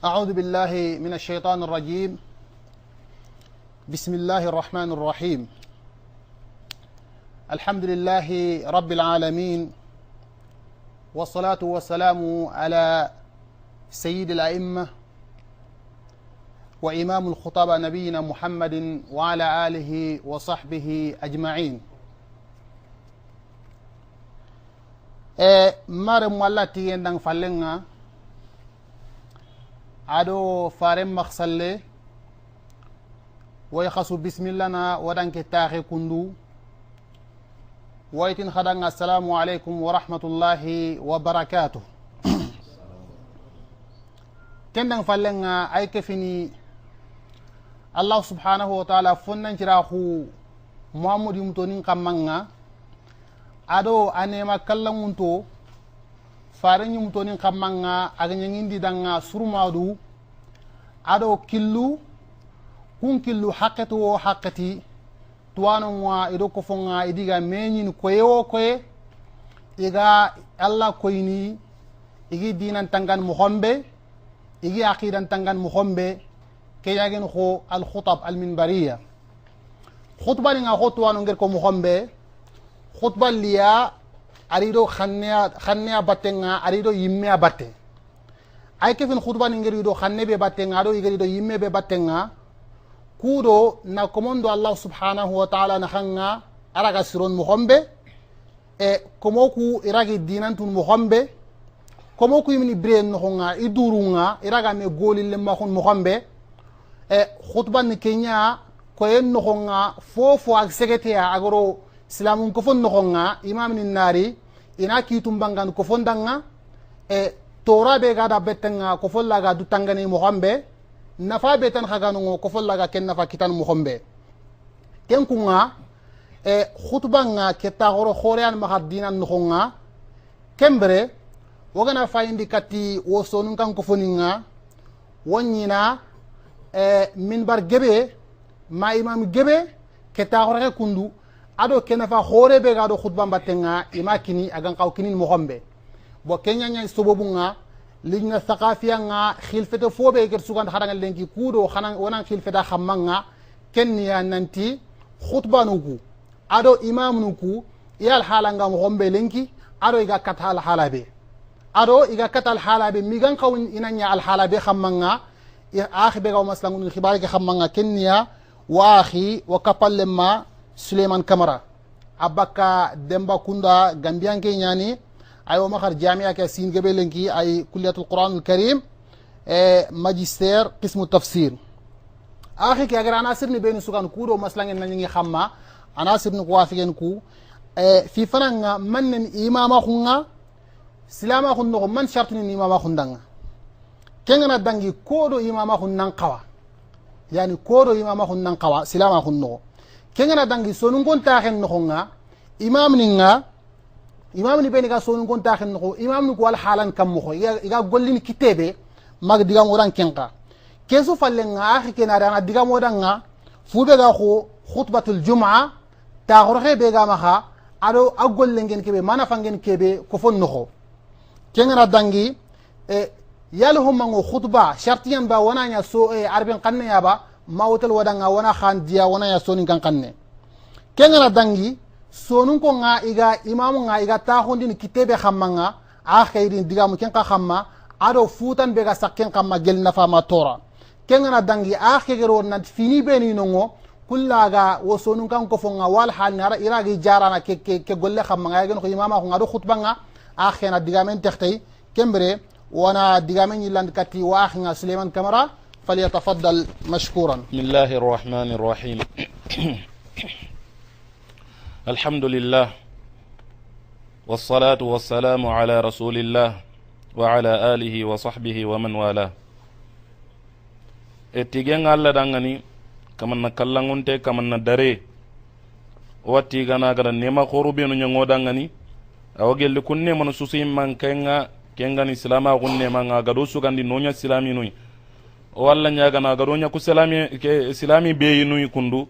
أعوذ بالله من الشيطان الرجيم. بسم الله الرحمن الرحيم. الحمد لله رب العالمين، والصلاة والسلام على سيد الأئمة وإمام الخطباء نبينا محمد وعلى آله وصحبه أجمعين. mare mwallati yendang fallenga ado farem maksalle way khasu bismillah na wadanke taxe kundu waytin khadanga assalamu alaikum wa rahmatullahi wa barakatuh. kendang fallenga ay kefini Allah subhanahu wa ta'ala fonnan cirahu muhammadu mtonin kamanga ado anema kallangunto farenyu mtonin kamanga aganyangindi danga surmadu ado killu kun killu haqqatu wo haqqati tuwano mwa ido kofonga idiga menyin koyewo koye iga Allah koyni igi dinan tangan muhombe igi aqidan tangan muhombe keyagen kho al khutab al minbariya khutba nga khotwano ngir ko muhombe khutba liya arido khanne batenga arido yimme batte ay kefin khutba ni ngiri do khanne be batenga do igiri do yimme be batenga kudo na komondo Allah subhanahu wa ta'ala na khanga araga siron muhombe e komoku iragi dinantun muhombe komoku yimni bren no nga idurunga iraga me golille ma khon muhombe e khutba ni kenya ko en no nga fofo ak segetia agoro silamun kofon noxonga imam ni nari ina kitum bangan kofon danga e tora be gada betenga kofon laga du tangani muhambe nafa betan khaganu kofon laga ken nafa kitan muhambe ken kunga e khutbanga ketta goro khorean mahadinan noxonga kembre wogana fayindi kati wo sonun kan kofoninga wonyina e minbar gebe ma imam gebe ketta goro kundu ado kenafa khore be gado khutba batenga imakini agan kaw kinin mohombe bo kenya nya sobobunga ligna thaqafiya nga khilfete fobe ger sugan hadanga lenki kudo khana wonan khilfeta khammanga kenniya nanti khutba nuku ado imam nuku yal halanga mohombe lenki ado iga katal halabe ado iga katal halabe migan kaw inanya al halabe khammanga ya akhi be gaw maslangun khibar ke khammanga kenniya wa akhi wa kapallema Suleiman Kamara abaka demba kunda gambianke nyani ayo makhar jamia ke sin gebe lenki ay kulliyatul quran al karim magister qismu tafsir akhi ke agar anasir ni benu sukan kudo maslangen nanyi xamma anasir ni wafigen ku fi fananga mannen imama khunga silama khunno man shartuni ni imama khundanga kengana dangi kodo imama khunnan qawa yani kodo imama khunnan qawa silama khunno kengana dangi sonun gonta khen no nga imam ni beni ga sonun gonta khen no imam ni ko al halan kam mo iga gollin kitebe mag diga moran kenka kesu fallenga akhi kenara na diga modanga fube ga ko khutbatul jumaa ta gorxe be ga maha ado agollengen kebe mana fangen kebe ko fon no kengana dangi yalhum mango khutba shartiyan ba wana nya so arbin qanna ya ba mawtal wadanga wana khan dia wana ya sonin kan kanne kengana dangi sonun ko nga iga imamu nga iga ta hondini kitebe khammanga akhirin digamu ken ka khamma ado futan be ga sakken kamma gel nafa ma tora kengana dangi akhiro na fini beni nongo kullaga wo sonun kan ko fonga wal hal nara iragi jarana ke golle khammanga gen ko imama ko ngado khutbanga akhena digamen textay kembre wana digamen yiland kati wa akhinga Suleiman Kamara فليتفضل مشكورا. بسم الله الرحمن الرحيم. الحمد لله والصلاة والسلام على رسول الله وعلى آله وصحبه ومن والاه. اتجن الله دعني كمن نكلمونته كمن ندري واتيجنا كذا نما خروبي نجمع دعني أوجل كوني من سوسيم من كينغا إسلام أغني من أغادوسو كان دي نونيا إسلامي نوي walla nyaga na garonya ku islami be yinu kundu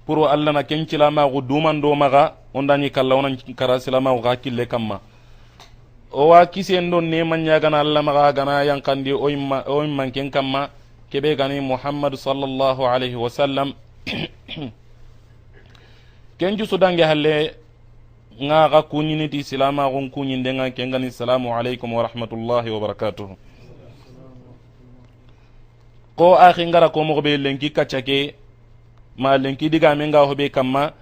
pour alla na kencila ma go duman do maga ondani kala onan kara silama go hakille kamma o wa kisen don ne man nyagana Allah maga gana yankandi o imman ken kamma kebe gani Muhammad sallallahu alaihi wasallam kenju sudange halle nga ga kunyini ti silama gon kunyinde nga kengani assalamu alaikum wa rahmatullahi wa barakatuh ko akhi ngara ko mo be lenki kacake ma lenki diga men ga hobe kamma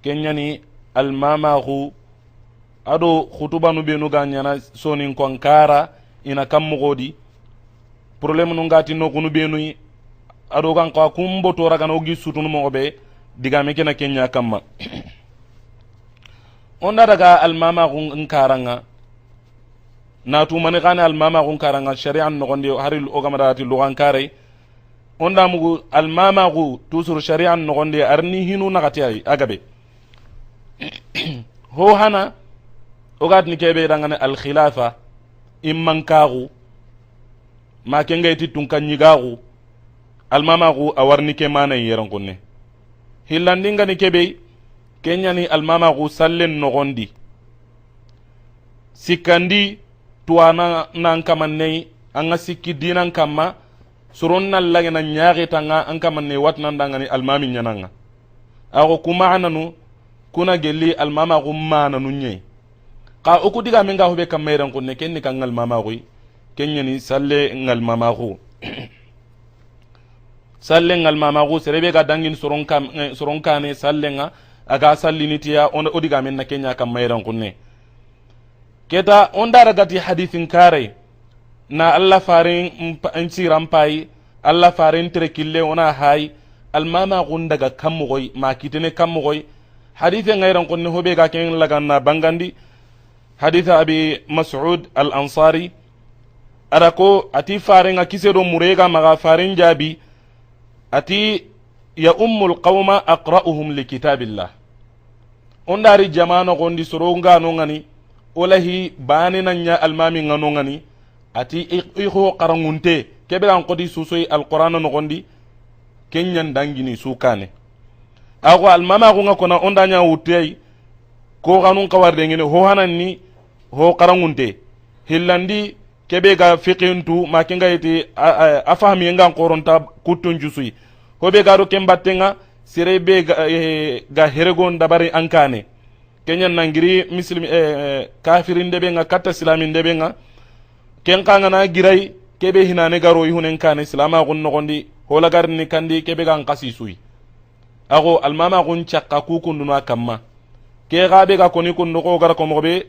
kenyani almamahu ado khutubanu be no ganyana sonin konkara ina kammugodi problème no ngati no kunu be no ado kan ko kumbo to raga no gi sutunu mo be diga me kena kenya kamma onda daga almamahu nkaranga na tu mani kana almamahu nkaranga shari'an no gondi haril o gamadati lugan kare onda mugu almamahu tusur shari'an no gondi arni hinu nakati ay agabe ho hana ogat ni kebe dangane al khilafa imman kagu ma kenga iti tunkan nyigagu almamagu awarni ke mana yeran kunne hillandinga ni kebe kenya ni almamagu sallen nogondi sikandi tuwana nan kamanne anga sikki dinan kamma suronna lagena nyaage tanga an kamanne watnan dangani almami nyananga ago kuma ananu kuna gelli almamagu mana nunye ka oku diga menga hobe kamairan kunne kenni kangal mamagu kenya ni salle ngal mamagu salle ngal mamagu serebe ga dangin soron kane salle nga aga sallinitiya on odiga men na kenya kamairan kunne keta on dara gati hadithin kare na Allah farin ansiran pai Allah farin trekille ona hay almamagu daga kammoy ma kitene kammoy hadithin ngairan kunne hobe ga ken laganna bangandi hadith abi mas'ud al-ansari arako ati farenga kisedo murega maga faren jabi ati ya ummul qawma aqra'uhum li kitabillah ondari jamano gondi soronga no ngani olahi bani nanya almami ngano ngani ati iho qarangunte kebelan qodi susoi alquran no gondi kenyan dangini sukane ago almama ko ngakona ondanya wutey ko ganun kawarde ngene ho hananni ho qarangunte hillandi kebe ga fiqintu makinga yiti afahmi ngan qoronta kutun jusui hobe garo kembatenga sirebe ga heregon dabari ankane kenyan nangiri muslim kafirin debe nga kata islamin debe nga ken kanga na girai kebe hinane garo ihunen kane islama gon nogondi hola garni kandi kebe gan kasisui ago almama gon chakka kukunduna kamma ke gabe ga koni kundu ko gar ko mobe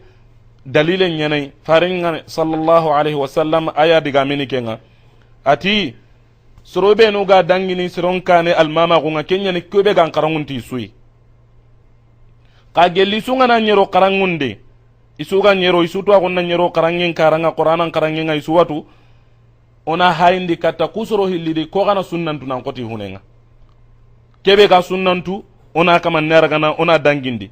dalilen nyenay faringa sallallahu alaihi wasallam aya diga mini kenga ati sorobe no ga dangini siron kane almama gonga kenya ni kebe gan karangunti sui ka gelli sunga na nyero karangunde isuga nyero isutu agonna nyero karangin karanga qur'anan karangin ay suwatu ona hayndi kata kusoro hillidi ko kana sunnantu nan koti hunenga kebe ga sunnantu ona kama neragana ona dangindi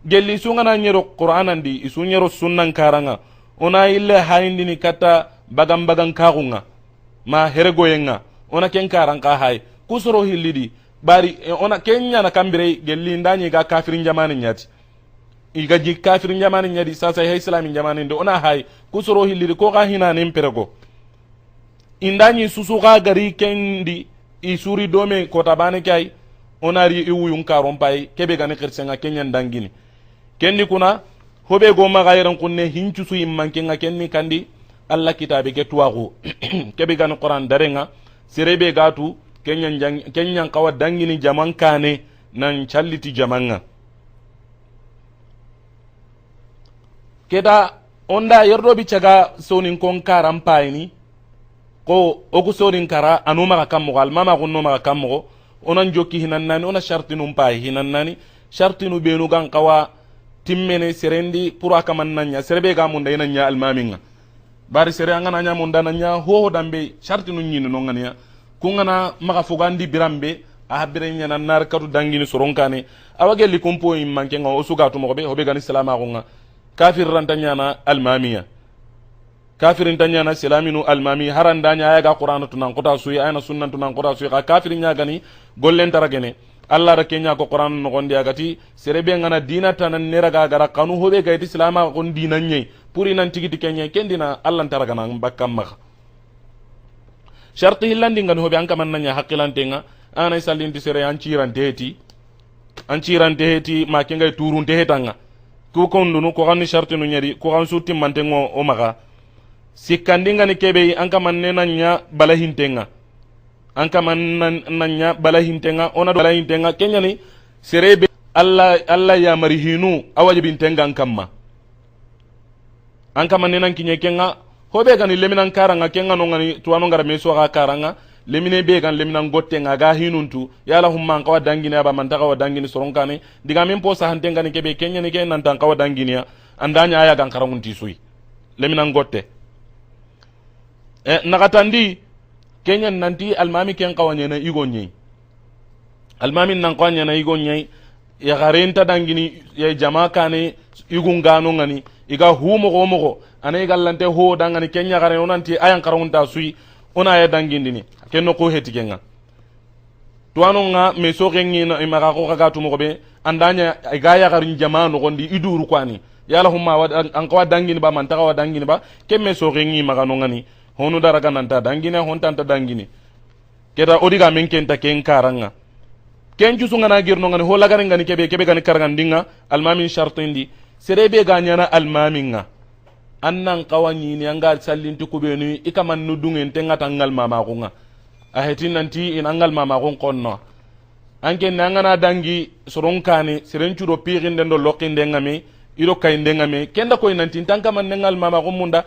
gelli sunga na nyero qur'anan di isu nyero sunnan karanga ona ille hayndi ni kata bagam kagunga ma hergoyenga ona ken karanka hay kusoro hillidi bari ona kenya na kambire gelli ndani ga kafirin jamani nyati iga ji kafirin jamani nyadi sasa hay islamin jamani ndo ona hay kusoro hillidi ko ga hina nemperego indani susu ga gari kendi isuri dome ko tabane kay onari iwuyun karon pay kebe gane kirsenga kenya ndangini kendi kuna hobe go magayran kunne hincu su immanke nga kenni kandi Allah kitabe ke tuwago kebe gane Qur'an darenga sirebe gatu kenyan kawa dangini jaman kane nan challiti jamanga keda onda yerdo bi caga sonin kon karam payni ko oku sonin kara anuma ka kammo almama gunno ma kammo onan jokki hinannani ona shartinum pay hinannani shartinu benu gan kawa timmene serendi pura kamannanya serebe ga munda inanya almaminga bari sere angana nya munda nanya ho dambe shartinu nyinu no ngania kungana maka fugandi birambe a birenya nan nar katu dangini soronkane awage likumpo immanke nga osuga to mobe hobe gani salama gonga kafir rantanya na almamiya kafirin tanya na silaminu almami harandanya ya ga qur'anu tunan kota suyi ayna sunnan tunan kota suyi ka kafirin nya gani gollen taragene Allah ra kenya ko Qur'an no gondi agati serebe ngana dina tanan neraga gara kanu hobe gaiti islama gon dina nyei puri nan tigiti kenya kendina Allah taraga nan bakkam ma sharti hillandi ngan hobe an kaman nanya haqilantenga ana sallinti sere an ciran teheti ma kenga turun tehetanga ku kondunu ko ganni sharti no nyari ko gan sutti mantengo o maga sikandinga ni kebe an kaman nanya balahintenga an kaman nanya balahintenga ona balahintenga kenya ni serebe Allah ya marihinu awajibin tenga an kamma an kaman nenan kinye kenga hobe gani leminan karanga kenga no ngani tuwano ngara meso ga karanga lemine be gan leminan gotte nga ga hinuntu yala humma kawa dangini aba man kawa dangini soronkane diga min po sa hantenga ni kebe kenya ni ken nan tan kawa dangini andanya aya gan karangunti sui leminan gotte nakatandi kenya nanti almami ken kawanya na igonye almami nan kawanya na igonye ya garenta dangini ya jamaa kane igungano ngani iga humo go ane gallante ho dangani kenya gare onanti ayan karangunta sui ona ya dangindini kenno ko hetikenga tuano nga meso gengi na imaga ko kaga tumo be andanya iga ya garin jamaa no gondi iduru kwani yala humma an ko dangini ba man taga dangini ba kemme so gengi maga no ngani honu daraga nanta dangine hontanta dangini keda odiga men kenta ken karanga ken jusu ngana girno ngani ho lagare ngani kebe gani karangandinga almamin shartindi serebe ganyana almaminga annan kawani ni anga sallinti kubenu ikaman nudungen tenga tangal mama kunga ahetin nanti in angal mama kun konno anke nangana dangi soronkani serenchuro pirinde ndo lokinde ngame iro kainde ngame kenda koy nanti tanka man nangal mama kun munda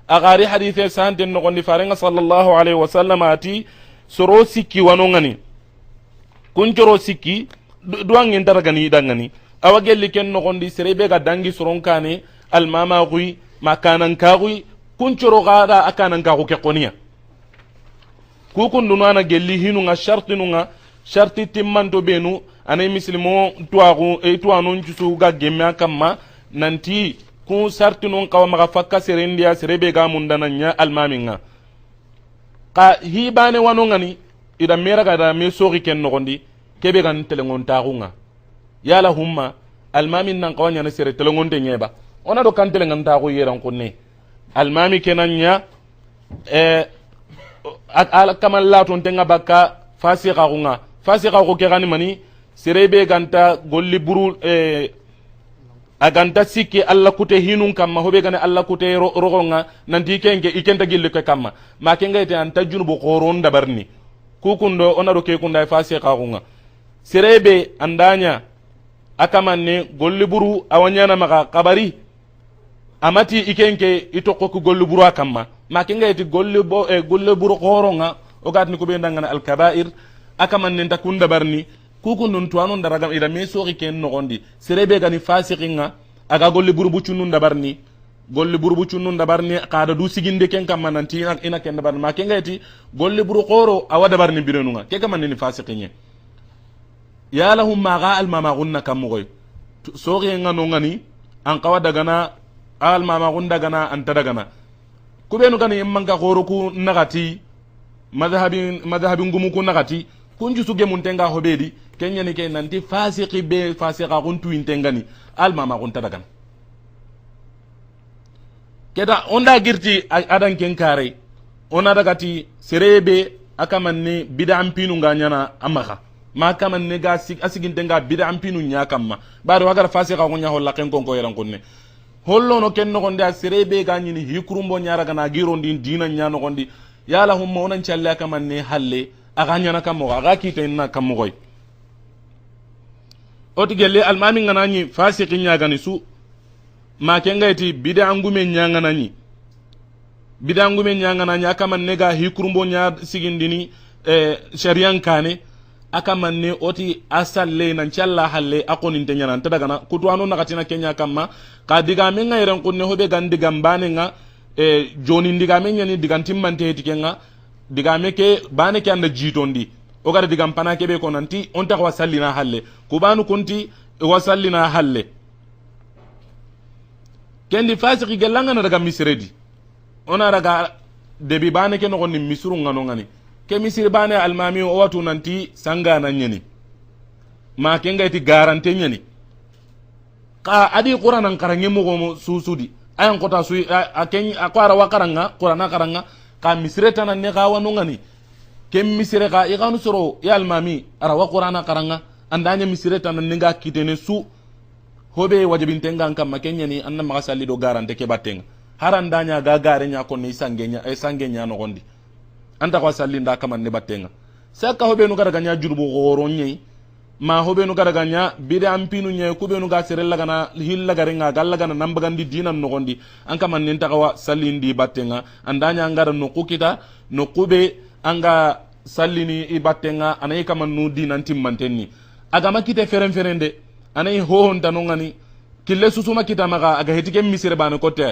agari hadithe sante no gondi farenga sallallahu alaihi wasallam ati soro sikki wanongani kunjoro sikki duangin daragani dangani awagelli ken no gondi serebe ga dangi soronkani almama gui makanan kagui kuncoro gada akanan kagu ke qoniya kukun dunana gelli hinunga shartinunga sharti timmanto benu anay muslimo tuagu tuanu njusu ga gemma kamma nanti kun shartinun kawa maga fakka serendia serebe ga mundananya almaminga ka hibane wanongani ida mera ga da me sori ken nogondi kebe gan telengon tagunga yala humma almamin nan kawanya na sere telengon te nyeba ona do kantele nganta ko yeran kunne almami kenanya al kamal laton tenga bakka fasiqa ko ke gani mani serebe ganta golli buru aganta sikki alla kute hinun kamma hobe gane alla kute rogonga nanti kenge ikenta gille ke kamma ma kenga ite anta junubu qoron dabarni kukundo ona do ke kunda fasiqa ko serebe andanya akamanne golli buru awanyana maka kabari amati ikenke itoko ku gollu buru akamma ma kenga iti gollu buru qoronga o gatni ko be ndangana al kaba'ir akaman nenta kunda barni kukundun tuanu ndaraga ida meso ken no gondi serebe gani fasiqinga aga gollu buru bucunun dabarni gollu buru bucunun dabarni qada du siginde ken kamma nanti ina ken dabarni ma kenga iti gollu buru qoro awada barni birenunga ke kamman ni fasiqinye ya lahum ma ga al mama gunna kamugoy soge ngano ngani an qawa dagana al mama gunda gana anta dagana kubenu gani immanka goroku nagati madhhabin gumu ku nagati kunju suge muntenga hobedi kenya ni ken nanti fasiqi be fasiqa guntu intengani al mama gunta dagana keda onda girti adan ken kare ona dagati serebe akamanni bid'am pinu nganyana amaka ma kamanne ga asigintenga bid'am pinu nyakamma baro wagar fasiqa gunya holla ken konko yeran kunne hollo no ken no gonde serebe ganyini hikrumbo nyara gana girondi dina nyano gondi yala humma onan challe kamanne halle aganya na kamo aga kitenna kamo goy otigelle almami nganani fasiqin nya gani su ma kenga eti bidangume nyanganani akamanne ga hikrumbo nya sigindini sharian kane akamanne oti asalle nan challa halle akonin tenya nan tadagana kutwano nakatina kenya kama ka diga men ngairan kunne hobe gandi gambane nga joni diga men nyani diga timmante tikenga diga meke bane ke anda jitondi o gara diga mpana kebe ko nanti on ta wasallina halle kubanu kunti wasallina halle kendi fasiki gelanga na daga misredi ona daga debi bane ke no misru ngano ngani ke misir bane almami o watu nanti sanga na nyeni ma kenga ti garante nyani ka adi qur'anan karange mo susudi ayan kota su aken akwara wakaranga qur'ana karanga ka misreta nan ne ga wanu ngani kem misre ka iganu soro ya almami ara wa qur'ana karanga andanya misreta nan ne ga kitene su hobe wajibin tenga kam makenya ni anna maga salli do garante ke batenga harandanya ga gare nya ko ni sangenya no gondi anta ko salli nda kam ne batenga saka hobe no gara nya jurbu goronye ma hobe no gara nya bide ampinu nye kube no ga serella gana hilla garenga galla gana nambagandi dinan no gondi an kam nen takawa salli ndi batenga andanya ngara no kukita no kube anga sallini ibatenga anay kam nu dinan timmantenni aga makite ferende anay hohon tanongani kille susuma kita maga aga hetike misire bana kote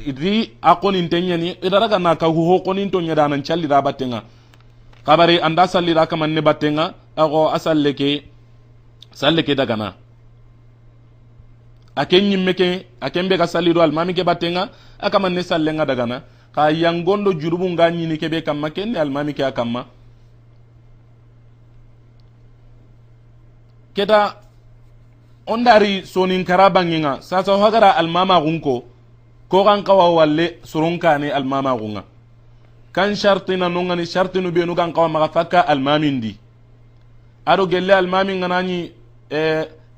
idi akoni tenyani idaraga na ka ho konin to nyada nan challi da batenga kabari anda salli da kaman ne batenga ago salleke daga na akenyi meke akembe ka salli do almami ke batenga akaman ne sallenga daga na ka yangondo jurubu ngani ni kebe kamma ken almami ke akamma keda ondari sonin karabanginga sasa hagara almama gunko ko kan kawa walle surunkane almama gunga kan shartina nungani shartinu be nu kan kawa maga fakka almamindi ado gelle almami nganani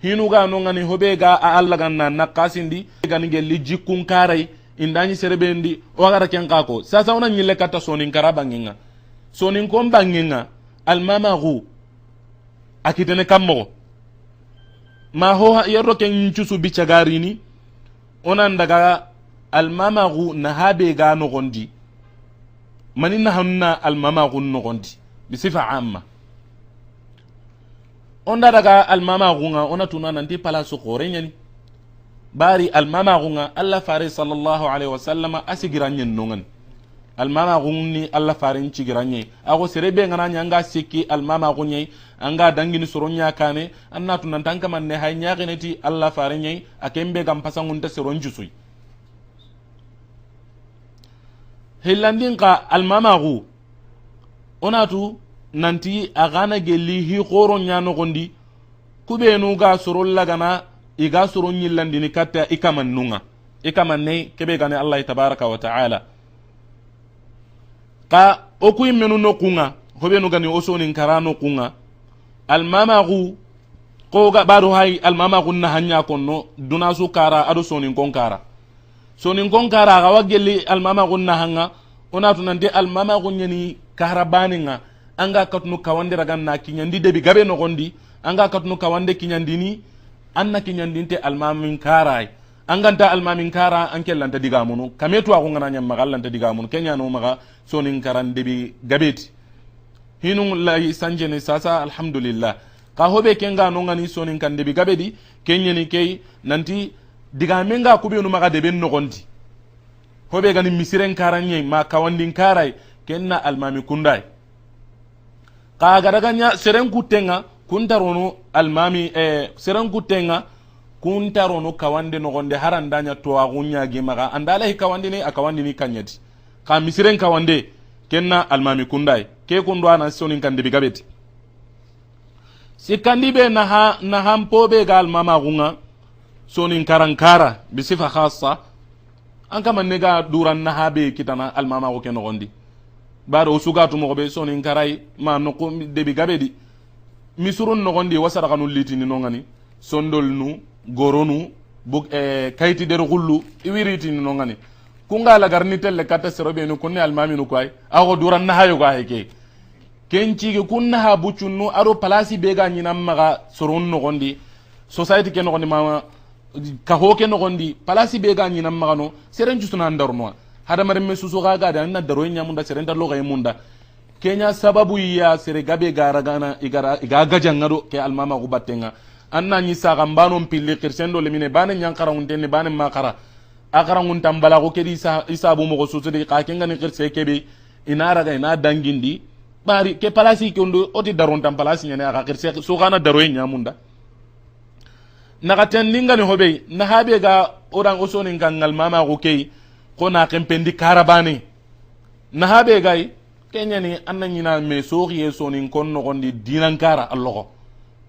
hinu ga nungani hobe ga alla ganna nakasindi gani gelli jikkun karai indani serbendi o gara ken kako sasa ona nyille kata sonin karabanginga sonin ko banginga almama gu akitene kammo ma ho yero ken chusu bicagarini onan daga almamagu na habe ga no gondi manina hanna almamagu no gondi bisifa amma onda daga almamagu nga ona tuna nanti palaso qorenyani bari almamagu nga alla fare sallallahu alaihi wasallam asigiranyen nongan almamagu ni alla fare ncigiranye ago serebe ngana nyanga sikki almamagu nyai anga dangini soronya kane anna tunan tanka manne hay nyageneti alla fare nyai akembe gam pasangunta soronjusui hillandin ka almamagu onatu nanti agana gelli hi qoro nyano gondi kubenu ga sorolla gana iga soronyi landini katta ikamannunga ikamanne kebe gane Allah tabaraka wa taala ka okuy menu no kunga hobenu gani osonin karano kunga almamagu ko ga baro hay almamagu na hanya konno dunasu kara ado sonin konkara ga wagelli almamagu na hanga onatu nande almamagu nyani kahrabaninga anga katnu kawande ragan na kinyandi debi gabe no gondi anga katnu kawande kinyandini anna kinyandinte almamin karai anganta almamin kara ankellanta digamunu kametu agu ngana nyam magallanta digamunu kenya no maga sonin karan debi gabeti hinun la sanjene sasa alhamdulillah ka hobe kenga no ngani sonin kan debi gabedi kenyeni kay nanti digamenga kubenu maga deben no gondi hobe gani misiren karanye ma kawandin karai kenna almami kundai ka gadaganya seren kutenga kuntarono almami seren kutenga kuntarono kawande no gonde harandanya to agunya ge maga andala hi kawande ne akawande ni kanyati ka misiren kawande kenna almami kundai ke kundo ana sonin kan debi gabeti sikandi be na hampo be gal mama gunga sonin karankara bisifa khassa an kama nega duran na habe kitana almama ko ken gondi baro usugatu mo be sonin karai ma no ko debi gabedi misurun no gondi wasara kanu litini no ngani sondol nu goronu buk kayti der gullu iwiriti no ngani kunga la garni telle kata serobe no kunni almami no koy ago duran na hayo ga heke kenci ge kunna ha bucunnu aro palasi be ga nyinam maga soron no gondi society ken no gondi ma ka hoke no gondi palasi be ga nyinam maga no seren jusuna ndarno hada mare mesusu ga ga da na daro nyamunda seren dar loga yimunda kenya sababu ya sere gabe gara gana iga gajan ngado ke almama go battenga anna nyi saga mbano mpilli kirsendo le mine bane nyankara unten bane makara akara nguntam bala go kedi isabu mo go susudi ka kenga ni kirse kebe inara ga ina dangindi bari ke palasi ke ndo oti daron tam palasi nyane aka kirse so kana daro nyamunda nagaten ninga ni hobe na habe ga oran osoni ngangal mama go kei ko na kempendi karabane na habe gai kenya ni anna nyina me sori yeso nin konno gondi dinankara allogo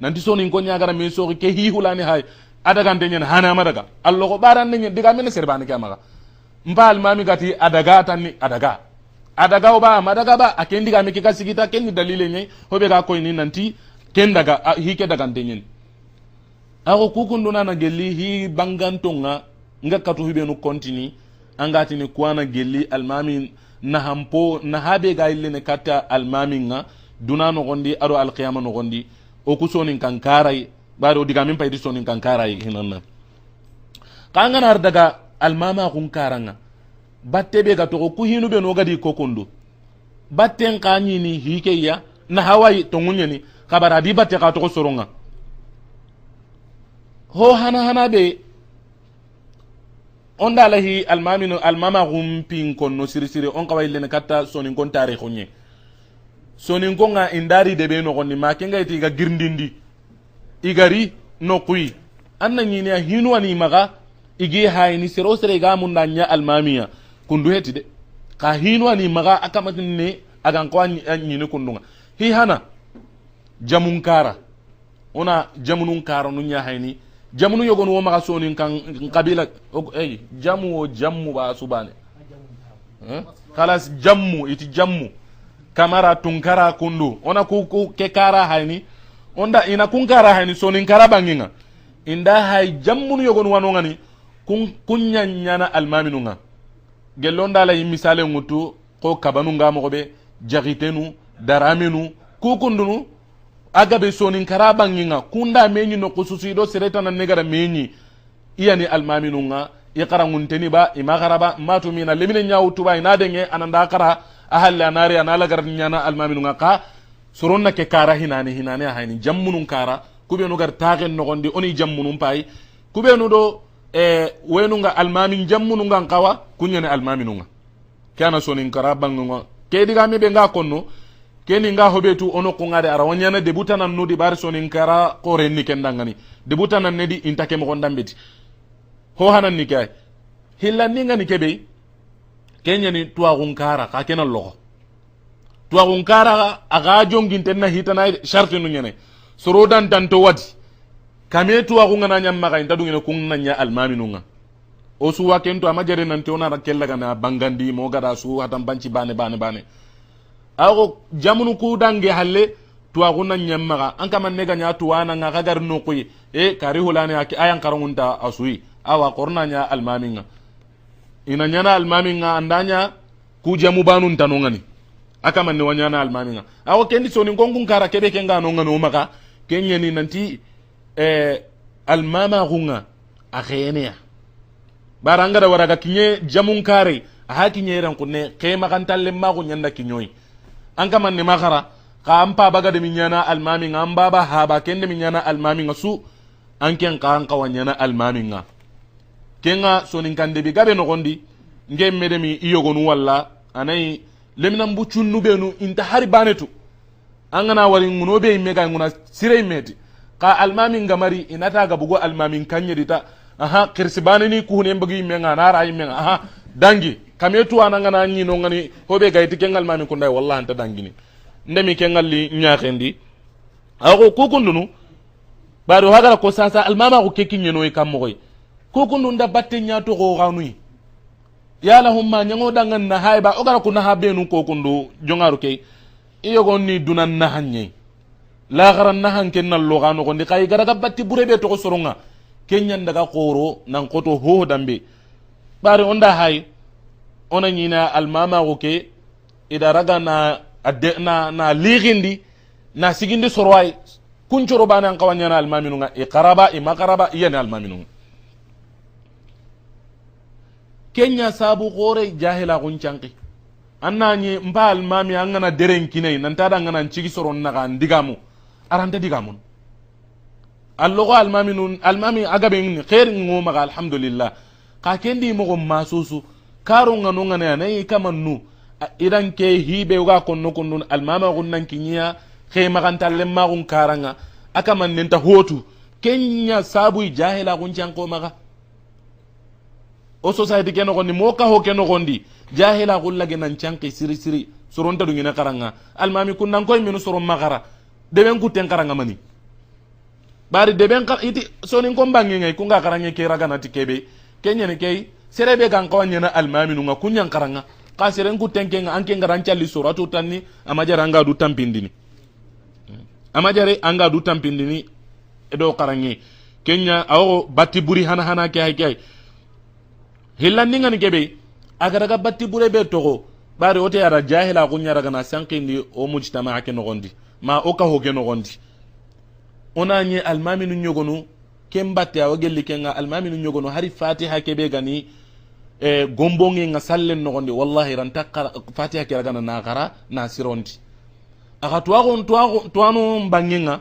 nanti sonin ko nyagara me so ke hi hulani hay adaga ndenyen hana madaga allo ko baran ndenyen diga men serbani kamaga mpa almami gati adaga tanni adaga oba madaga ba akendi ga meki kasigita kenni dalile nyai hobe ga koyni nanti ken daga hike daga ndenyen ako kukunduna na gelli hi bangantonga nga katu hibe no kontini angati ni kuana gelli almami na hampo na habe ga ille ne kata almami nga duna no gondi aro alqiyama no gondi o kusonin kankarai baro diga min paydi sonin kankarai hinanna kanga nar daga almama kun karanga batte be ga to ku hinu be no gadi kokondo batten kanyi ni hikeya na hawai to ngunyeni kabara di batte ka to soronga ho hana be onda lahi almama gumpin konno sirisiri on kawai lene katta sonin kon tarikhu nye sonin konga indari de be no gonni ma kenga iti ga girndindi igari no kui anna nyini ya hinwani maga igi hayni sero sere ga mun nanya almamiya kundu heti de ka hinwani maga akamatin ne agan ko nyini kundunga hi hana jamunkara ona jamunun kara nunya hayni jamunu yogon wo maga sonin kan kabila jammu ba subane khalas jammu iti jammu kamara tunkara kundu ona ku ke kara hayni onda ina kunkara hayni sonin kara banginga inda hay jammunu yogon wano ngani kunyanyana almaminunga gelonda la misale ngutu ko kabanunga mo be jagitenu daramenu kukundunu agabe sonin kara banginga kunda menyi no kususi do sereta na negara menyi iyani almaminunga iqarangunteni ba imagaraba matu mina lemine nyawtu ba ina denge ananda kara ahalla nari anala garnyana almaminunga ka soronna ke kara hinane hayni jammunun kara kubenu gar tagen no gondi oni jammunun pai kubenu do wenunga almamin jammununga qawa kunyane almaminunga kana sonin kara bangunga ke diga me be nga konno keni nga hobetu ono ko ngade ara wonyana debutana nudi bar sonin kara qore ni kendangani debutana nedi intake mo gondambeti ho hanan ni kay hillanni ngani kebe kenya ni tuwa gunkara ka kenan logo tuwa gunkara aga jongin na hitana sharti nu nyene sorodan tanto wadi kame tuwa gungana nyamma ka intadu ngene kunna nya almaminunga o suwa kento amajere nan tona rakella kana bangandi mo gada su hatan banci bane ago jamunu ku dange halle tuwa gunna nyamma ka an kama nega nya tuwa na nga kagar no kuyi kari hulani ayan karangunta asui awa korna nya almaminga ina nyana almaminga andanya ku jamu banun tanongani aka manne wanyana almaminga awo kendi soni ngongun kara kebe kenga no ngano maka kenya ni nanti almama gunga akhenia baranga da waraga kinye jamun kare hakinye ran kunne kema kan talle ma gunyanda kinyoyi an kama ne makara ka ampa baga de minyana almaminga ambaba haba kende minyana almaminga su an ken kan kawanyana almaminga kenga sonin kande bi gabe no gondi ngemme de mi iyogonu walla anai lemina mbucunnu benu inta hari banetu angana wari nguno be mega nguna sire meti ka almamin gamari inata ga bugo almamin kanyedita aha kirsibane ni kuhune mbagi menga nara ay menga aha dangi kametu anangana ni no ngani hobe gayti kengal almamin kundai wallahi anta dangini ndemi kengal li nyaakendi ako kukundunu baro hagara ko sasa almama ko kekinye no ikamoy kukundu nda batte nyato ko ganui yala humma nyango dangan na hayba ogara kuna habenu ko kundu jongaru kay iyo gonni dunan na hanye la garan na hanken na logano gondi kay gara batti burebe to ko soronga kenyan daga qoro nan koto ho dambe bare onda hay ona nyina almama ko ke idaraga na na ligindi na sigindi sorway kunchoro bana an kawanyana almaminu nga iqaraba imakaraba iyana almaminu kenya sabu gore jahila gunchanki annani mba almami angana deren kinai nantada ngana ncigi soron naga ndigamu aranta digamun allogo almami agabe ni khair ngoma ga alhamdulillah ka kendi mo masusu karo ngano ngana nay kamannu idan ke hibe ga konno konno almama gunnan kinya khema kan tallemma gun karanga aka man nenta hotu kenya sabu jahila gunchanko maga o society keno gondi moka ho keno gondi jahila gullage nan chanki siri soronta dungina karanga almami kunnan koy minu soron magara deben ku ten karanga mani bari deben iti sonin kon bangi ngai kunga karange ke raga nati kebe kenya ne kei serebe kan kawanya na almaminu nga kunyan karanga ka seren ku tenke nga anke ngaran challi suratu tanni amajara anga du tampindini amajare anga du tampindini edo karange kenya awo batti buri hana ke hay hillandi ngani kebe agaraga batti bure be togo bari ote yara jahila kunya raga na sankindi o mujtama ke nogondi ma o ka hoge nogondi onanye almaminu nyogonu kembatte awagelli kenga almaminu nyogonu hari fatiha kebe gani gombonge nga sallen nogondi wallahi ranta fatiha ke raga na gara na sirondi aga tuwanu mbangenga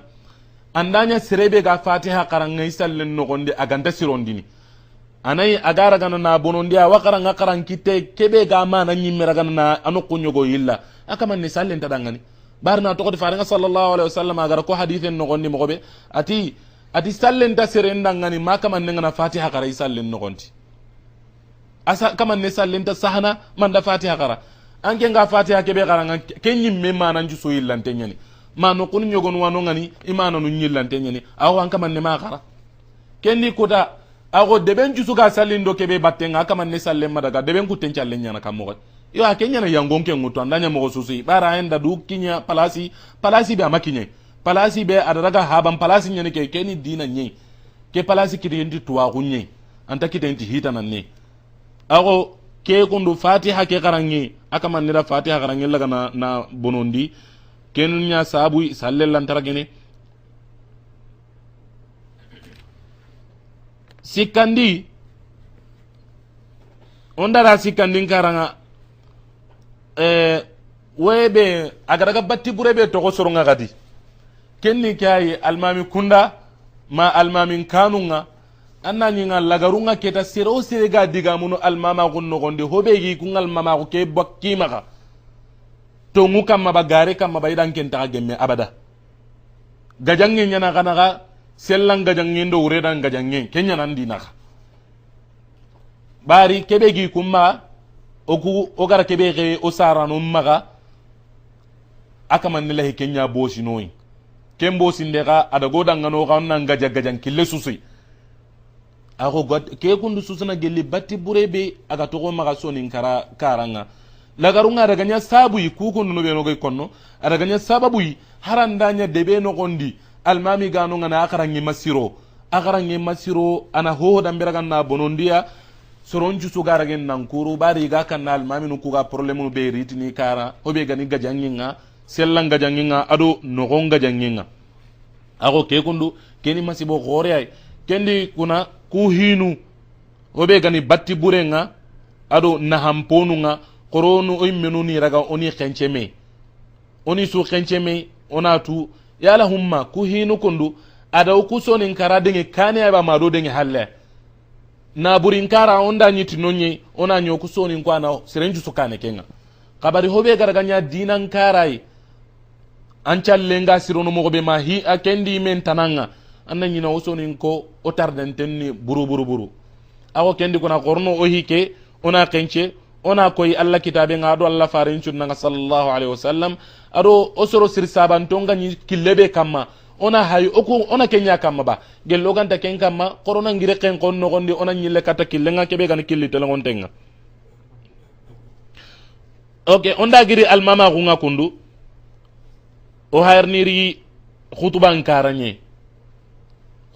andanya serebe ga fatiha karanga sallen nogondi aganda sirondini anai agara gana na bonondi awakara ngakaran kite kebe ga mana nyimmera gana na anu kunyogo yilla akama ni sallen tadangani barna to ko faringa sallallahu alaihi wasallam agara ko hadithen nogondi mogobe ati sallen ta serendangani makama nengana fatiha kara sallen nogondi asa kama ne sallen ta sahana manda fatiha kara anke nga fatiha kebe karanga kenyimme mana njuso yillante nyani mano kun nyogon wano ngani imana nu nyillante nyani awan kama ne makara kenni kuda ago deben jusu ga salindo kebe battenga kama ne salle madaga deben ku tenchalle nyana kamogo yo akenya na yangonke ngutu andanya mo susi bara enda du kinya palasi be amakinye palasi be adaraga haban palasi nyane ke keni dina nyi ke palasi kidi tuwa kunye anta kitenti hita nanne ago ke kundu fatiha ke karangi akama nira fatiha karangi laga na bonondi kenunya sabu salle lantara gene sikandi ondara sikandi karanga webe agaraga batti burebe to ko soronga gadi kenni kay almami kunda ma almami kanunga anna nyinga lagarunga keta siro sirega diga munu almama gunno gonde hobegi kungal mama ko ke bakki maka to ngukam mabagare kam mabaydan kenta gemme abada gajangi nyana kanaga sellan gajangi ndo uredan gajangi kenya nan dinaka bari kebegi kumma oku ogara kebege o sarano maga akaman nilahi kenya bosi noy kembo sindega adago dangano kannan gajan kille susi ako god ke kundu susuna gelli batti burebe aga to maga sonin karanga lagarunga daga nya sabu yi kukun no be no gay konno daga nya sababu yi harandanya debe no gondi almami gano ngana akarangi masiro ana ho dambiraga na bonondia soronju sugaragen nankuru bari ga kan almami no kuga problemu be ritini kara hobe gani gajanginga sellan gajanginga ado no gonga janginga ako ke kundu keni masibo gore ay kendi kuna ku hinu hobe gani batti burenga ado nahamponunga koronu o menuni raga oni khencheme oni su khencheme onatu yala humma ku hinu kundu ada ku sonin kara denge kane ba mado denge halle na burin kara onda nyiti nonye ona nyoku sonin kwana sirenju sukane kenga kabari hobe garaganya dinan karai an challenga sirono mo be mahi akendi men tananga anna nyina osonin ko otardantenni buru awo kendi kuna korno o hike ona kenche ona koy alla kitabe ngado alla farin cunna sallallahu alaihi wasallam ado osoro sir sabantonga ni killebe kamma ona hay oku ona kenya kamma ba gello ganta ken kamma korona ngire ken kon no gondi ona nyille kata killenga kebe gan killi telongon tenga okay onda giri almama gunga kundu o hayrniri khutuban karanye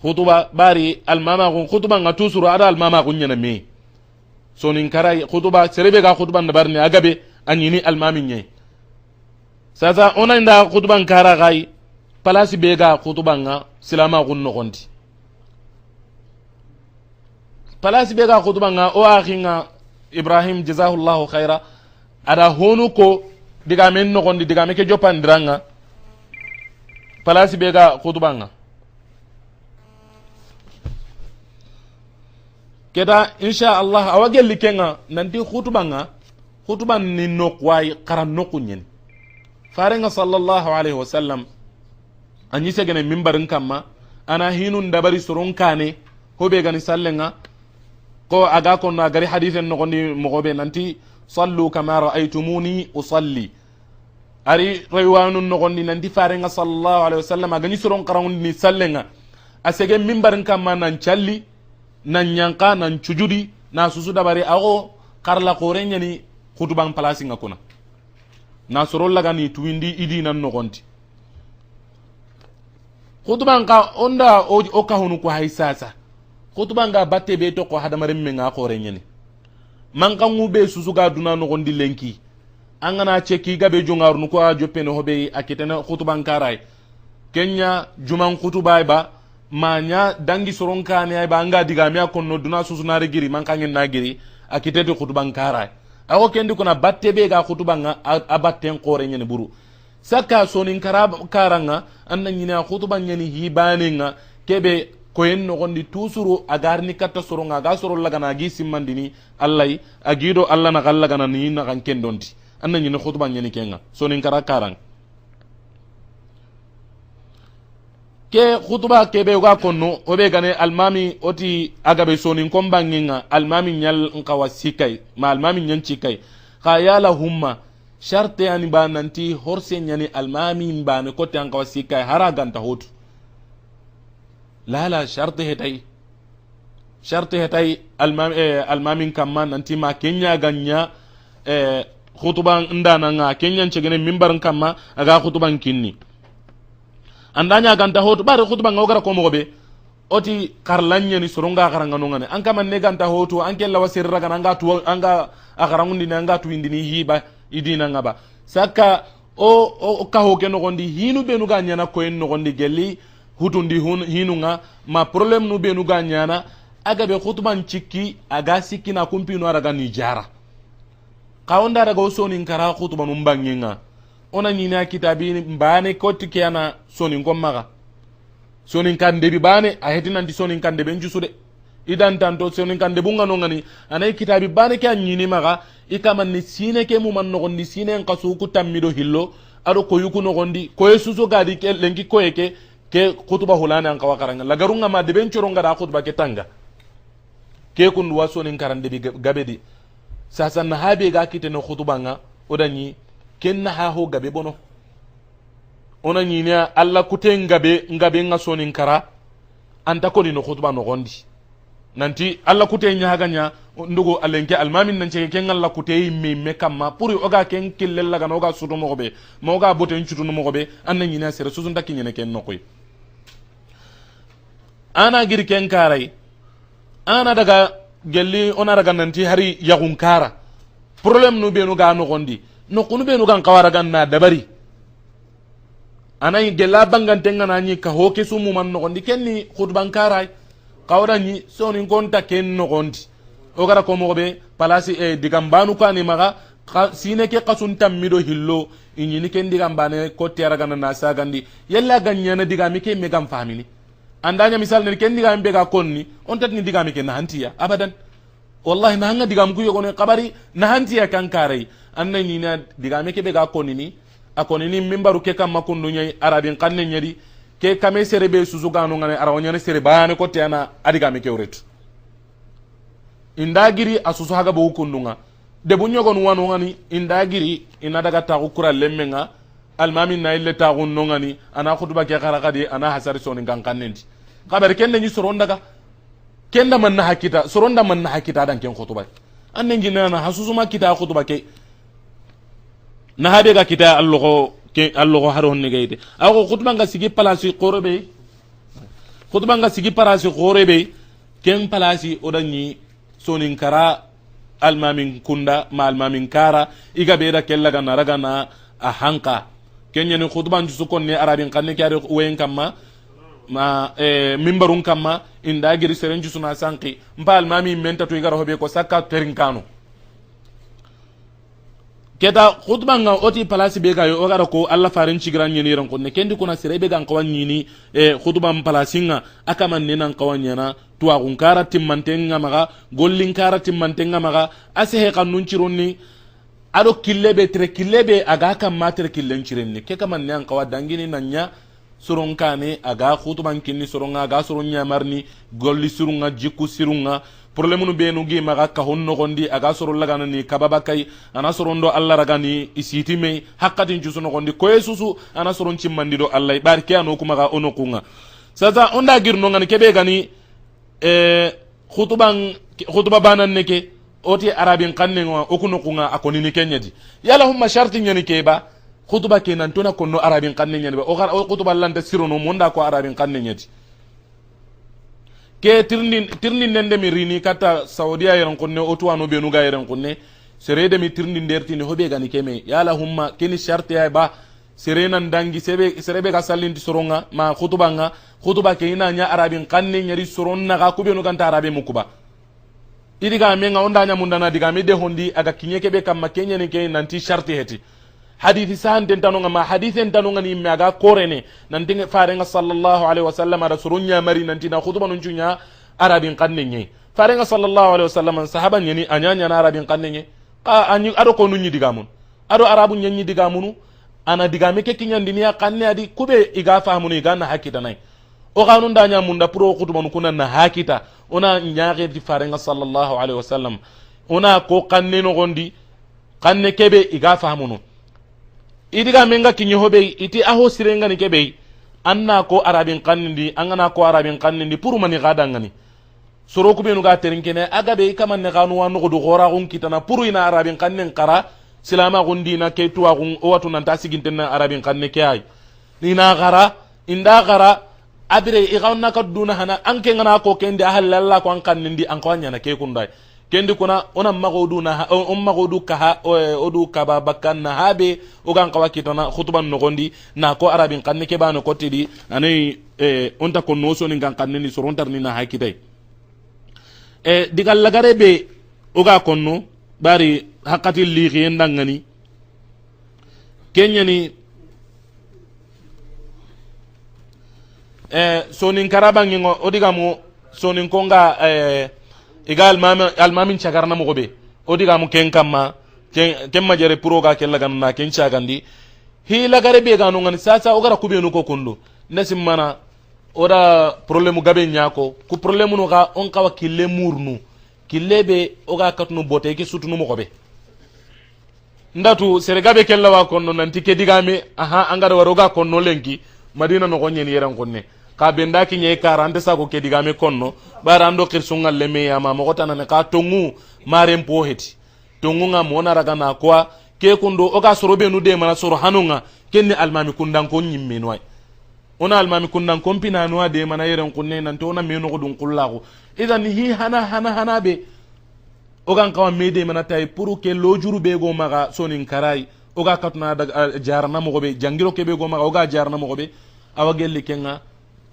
khutuba bari almama gun khutuba ngatu suru ada almama gun nyana me sonin karai khutuba serebe ga khutuban da barni agabe anyini almami nye sasa ona nda khutuban kara gai palasi bega khutuban nga silama gun no gondi palasi bega khutuban nga o akhinga ibrahim jazahullahu khaira ada honu ko diga men no gondi diga me ke jopandiranga palasi bega khutuban nga keda insha Allah awagel likenga nanti khutuban ni nokwai karan nokunyen farenga sallallahu alaihi wasallam anyi segene mimbarin kamma ana hinun dabari surun kane hobe gani sallenga ko aga ko na gari hadithen no gondi mogobe nanti sallu kama raaitumuni usalli ari raywanun no gondi nanti farenga sallallahu alaihi wasallam agani surun karan ni sallenga asege mimbarin kamma nan calli nan nyanka nan cujudi na susu dabari ago karla korenya khutban place ngakuna na soro laga ni tuindi idi nan nogonti khutban ka onda o ka honu ko haisasa khutban ga batte be to ko hadamare menga korenya ni man kan ube susu ga duna nogondi lenki angana cheki gabe jongarnu ko a jopene hobe akitena khutban karai kenya juman khutuba ba manya dangi soron kane ay ba anga diga mi akonno duna susu na regiri man kan na giri akitete khutban karai ako kendi kuna batte be ga khutban abatten qore nyene buru saka sonin karanga anna nyina khutban nyani hibane nga kebe koyen no gondi tusuru agarni katta soronga ga soro laga na gi simmandini allai agido alla na galla gana ni na kan kendondi anna nyina khutban nyani kenga sonin karang ke khutba kebe ga konno obe gane almami oti agabe sonin kombanginga almami nyal nkawa sikai ma almami nyanci kai khayala humma sharte yani bananti horse nyani almami mbane kote nkawa sikai haraganta hotu la sharte hetay almami kamma nanti ma kenya ganya khutban ndana nga kenya cegene mimbar kamma aga khutban kinni andanya ganta hotu bare khutban ngogara ko mogobe oti karlanya ni soronga garanga nongane an kama ne ganta hotu an kella wasirra gana anga agarangundi ne anga tuindini hiba idina ngaba saka o ka hoke no gondi hinu benu ganya na ko en no gondi gelli hutundi hinunga ma problem nu benu ganya na aga be khutban cikki aga sikina kumpino araga ni jara kawonda daga osoni nkara khutban umbanginga ona nyina kitabi mbane kotike ana soni ngommaga soni kande bi bane a hetina ndi soni kande be njusude idan tanto soni kande bunga nongani anay kitabi bane ke nyini maga ikaman ni sine ke mu man no gondi sine en kasu ku tammido hillo ado ko yuku no gondi ko yesuso gadi ke lengi ko eke ke khutba hulana an kawakaranga lagarunga ma de ben choronga da khutba ke tanga ke kun wasoni karande bi gabedi sasa na habe ga kite no khutba nga odanyi kenna ha ho gabe bono ona nyinya alla kuten gabe nga sonin kara anta ko ni no khutba no gondi nanti alla kuten nya haganya ndugo alenke almamin nan ce ken alla kutey me kamma puri oga ken killel laga no ga sudo mo gobe mo ga boten chutu no mo gobe anna nyinya sere susun takki nyene ken no koy ana gir ken karai ana daga gelli ona daga nanti hari yagun kara problem no be no ga no gondi no kunu be no gan kawara gan na dabari anay gella bangante ngana ni ka hoke sumu man no gondi kenni khutban karai kawra ni soni konta ken no gondi o gara ko mo be palasi digambanu kani maga sine ke qasun tammido hillo inyini ken digambane ko tera gan na sagandi yalla ganyana digami ke megam family andanya misal ne ken digam be ga konni on tat ni digami ke na hantiya abadan wallahi na hanga digam ku yogo ne kabari na hantiya kan karai annan ni na digame ke be ga konni ni akoni ni mimbaru ke kam makundu nyai arabin kanne nyadi ke kame serebe susu ganu ngane arawonya ne sere bane ko tiana adigame ke uret indagiri asusu haga bo kundunga de bunyogon wanu ngani indagiri ina daga ta ukura lemmenga almami na ille ta gunno ngani ana khutba ke kharakadi ana hasari soni gankannendi kabar kenne ni soron daga kenda man na hakita soronda man na hakita dan ken khutba annen jinana hasusu ma kita khutba ke na habe ga kita allogo haro honne gayde ako khutba nga sigi palasi qorobe khutba nga sigi palasi qorobe ken palasi odanyi sonin kara almamin kunda ma almamin kara iga beda kellaga na raga na a hanka kenya ni khutba nju konne arabin kanne kare wen kamma ma mimbarun kamma inda giri serenju suna sanki mpa almamin menta to igara hobe ko sakka terinkano keta khutba nga oti palasi be gayo ogara ko alla farin cigran nyeni ran konne kendi kuna sirebe gan kawan nyini khutba palasi nga akaman nenan kawan nyana tuwa kunkara timmantenga maga gollin kara timmantenga maga asehe kanun cironni ado killebe aga kam mater killen cirenni ke kaman ne an kawa dangini nanya suron kane aga khutban kinni suronga aga suron nyamarni golli surunga jikku surunga problème nu benu gi maga ka honno gondi aga soro lagana ni kababa kai ana sorondo alla ragani isiti me hakkatin jusu no gondi ko yesusu ana soron cimmandido alla barke ano kuma ga ono kunga sasa onda girno ngani kebe gani khutuba banan neke oti arabin kanne ngo okuno kunga akoni ni kenyadi yala humma sharti nyani keba khutuba kenan tona konno arabin kanne nyani ba o khutuba lanta sirono monda ko arabin kanne nyadi ke tirnin nende mi rini kata saudiya yaran kunne otuwano benu ga yaran kunne serede mi tirnin dertini hobe gani keme yala humma keni sharti ay ba serenan dangi serebe ga sallinti soronga ma khutuba ke ina nya arabin kanne nyari soronna ga kubenu kanta arabe mukuba idiga menga onda nya mundana diga mi de hondi aga kinyeke be kam makenya ne ke nanti sharti heti hadithi sahan den tanonga ma hadithen tanonga ni maga korene nanti farenga sallallahu alaihi wasallam ada surunya mari nanti na khutuba nun cunya arabin kanne nye farenga sallallahu alaihi wasallam sahaban yani anyanya na arabin kanne nye anyu ado ko nunyi diga mun ado arabu nyanyi diga munu ana diga me ke kinyandi ni kanne adi kube iga fahamu ni ganna hakita nay o kanun da nya munda pro khutuba nun kunan na hakita ona nyaage di farenga sallallahu alaihi wasallam ona ko kanne no gondi kanne kebe iga fahamu idiga menga kinyi hobe iti aho sirenga ni kebe anna ko arabin kannindi angana ko arabin kannindi puru mani gadangani soro ku benu ga terinkene aga be kaman ne kanu wanu do gora gun kitana puru ina arabin kannen kara silama gundi na ke tuwa gun o watu nan tasiginte na arabin kanne ke ay ni na gara inda gara abire igawna ka duna hana anke ngana ko kende ahalla ko an kannindi an ko nyana ke kundai kendi kuna ona magodu na magodu ka odu kaba bakkan na habe o gan kawakito na khutuban no gondi na ko arabin kanne ke bano ko tidi anay onta ko noso ni gan kanne ni sorontar ni na hakitay digal lagare be o ga konno bari hakati liqi endangani kenyani sonin karabangi ngo odigamo sonin konga iga almamin chagarna mo gobe odiga mu ken kamma ken majere proga ken lagan na ken chagandi hi lagare be ganu ngani sasa ogara kubenu ko kondo nasim mana ora problème gabe nyako ku problème no ga on kawa kille murnu kille be oga katnu bote ke sutunu mo gobe ndatu sere gabe ken lawa kondo nanti ke digame aha angara waroga konno lenki madina no gonyen yeran konne ka benda ki nye karante sa ko ke digame konno barando kirsunga leme ya ma mogota na ka tongu marem po heti tongu nga mona raga na kwa ke kundo oga sorobe nu de mana soro hanunga kenni almami kundan ko nyimme noy ona almami kundan ko pina no de mana yeren kunne nan to ona meno ko dun kullago idan hi hana be oga kawa mede mana tay puru ke lojuru be go maga sonin karai oga katuna da jarna mo be jangiro ke be go maga oga jarna mo be awa gelli kenga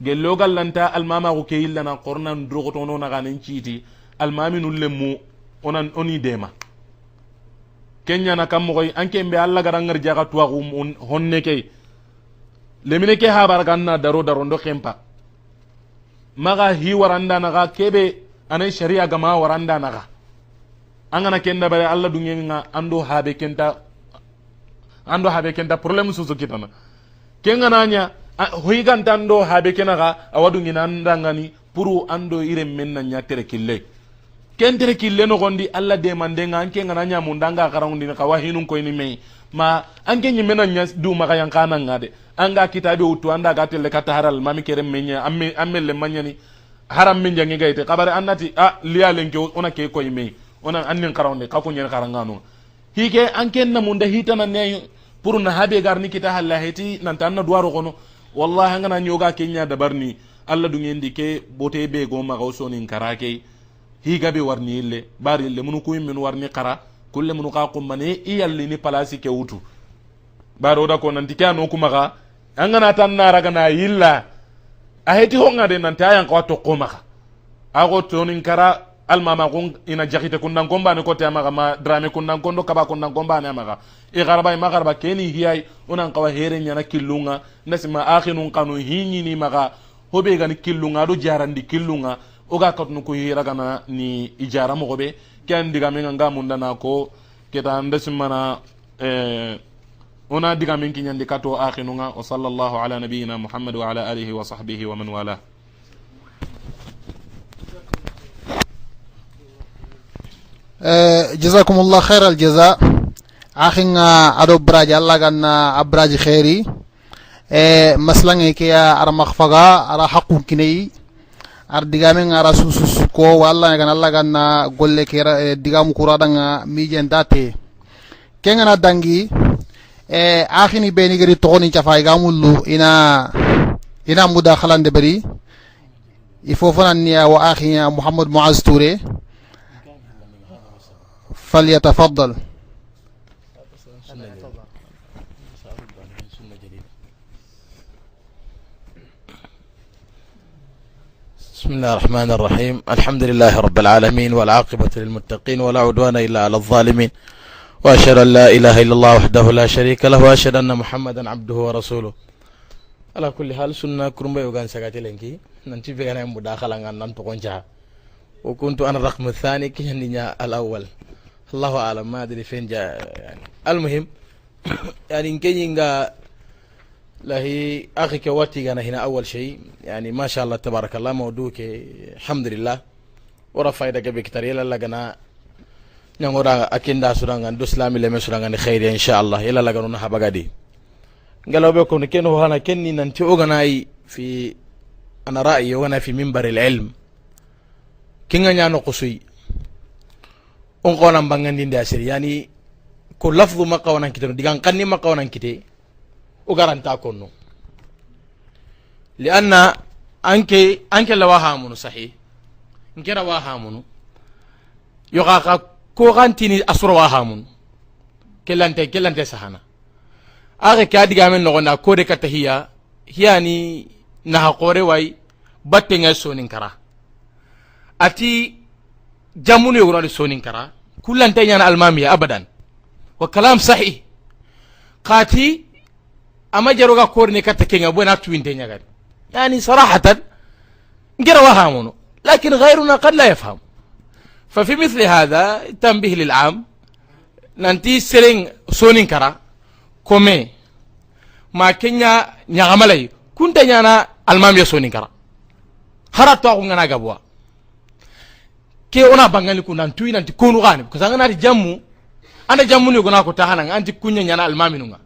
gellogal lanta almama ko ke yillana qornan drogoto no na ganen citi almami nul lemu onan oni dema kenya na kam moy anke mbe alla garangar jaga tuwa honne ke lemine ke habar ganna daro ndo kempa maga hi waranda naga kebe anay sharia gama waranda naga angana kenda bare alla dungenga ando habe kenta problem susu kitana kenga nanya hoigan tando habe kenaga awadu nginanda ngani puru ando ire menna nyatere kille kentere kille no gondi alla de mandenga anke ngana nya mundanga karangundi ka wahinun ko ni me ma anke nyimena nya du maka yankana ngade anga kitabe utu anda gatelle kata haral mami kere menya amme le manyani haram men jangi gaite kabare annati liya lenke ona ke ko yime ona annin karawne ka ko nyen karangano hike anke na munda hitana ne puru na habe garni kita halla heti nan tanna duwaro kono wallahi ngana nyoga kenya dabarni alla dungendi ke bote be go ma gawso nin karake higa be warni le bari le munu kuy min warni kara kulle munu ka ko mane iyalli ni palasi ke wutu baro da ko nan dikano kuma ga angana tan na raga na yilla a heti ho ngade nan tayan ko to ko maka ago to nin kara almama gon ina jakite kundan gomba ne ko te amaga ma drame kundan kondo kaba kundan gomba ne amaga e garba ma garba keni hiyai onan kawa here nyana killunga nasima akhinun kanu hinni ni maga hobe gan killunga do jarandi killunga oga katnu ko hiraga na ni ijara mo gobe kan diga men nga munda na ko keta ndasimana ona diga men kinyandi kato akhinunga wa sallallahu ala nabiyyina muhammad wa ala alihi wa sahbihi wa man wala جزاكم الله خير الجزاء أخينا أدو براج الله كان أبراج خيري maslange ke ya ara makhfaga ara haqqun kinai ar digamen ara susu ko walla gan Allah ganna golle ke digam kuradanga mijen date kengana dangi akhini beni gari togoni chafay gamullu ina mudakhalande bari il faut fananiya wa akhiya Muhammad Muaz Touré فليتفضل. بسم الله الرحمن الرحيم. الحمد لله رب العالمين والعاقبة للمتقين ولا عدوان إلا على الظالمين وأشهد أن لا إله إلا الله وحده لا شريك له وأشهد أن محمدا عبده ورسوله. على كل حال سنة كرمبي وغان سكاتي لنكي ننتي بغانا مداخلة عن ننتقون جها وكنت أنا الرقم الثاني كي الأول الله أعلم ما أدري فين جاء يعني. المهم يعني إن كينجا لهي أخي كواتي أنا هنا أول شيء يعني ما شاء الله تبارك الله موضوعك الحمد لله ورفع يدك بكتير يلا لقنا نعورا أكيد داسوران عن دوسلامي لمسوران عن خير إن شاء الله يلا لقنا نحب قدي قالوا بكم كأنه هنا كني ننتي أغناي في أنا رأيي وأنا في منبر العلم كنا نانو قصي أنقونا بانغان دين داسر يعني كل لفظ ما قونا كتير ديان كني ما قونا كتير وقارن تاكونو لأن أنك لواها منو صحيح إنك لواها منو يقاك كوغانتيني أسرواها منو كلانتي سهانا أغي كادي غامن نغنا كوري كتهيا هياني نها قوري واي باتنغ سونين كرا أتي جاموني يغنى سونين كرا كلانتي يانا المامية أبدا وكلام صحيح قاتي أما جروغا كورني كتكينغ بوين أكتوين تنيا يعني صراحة نجرى وهامونه لكن غيرنا قد لا يفهم. ففي مثل هذا تنبيه للعام ننتي سرين سونين كرا كومي ما كنيا نعملي كنت نانا المام يسونين كرا هراتو أكو نانا غبوا كي أنا بانغاني كنا نتوي ننتي كونو غاني كزانا جامو أنا جامو نيغنا كو تاهانا أنتي كنيا نانا المامي نونغا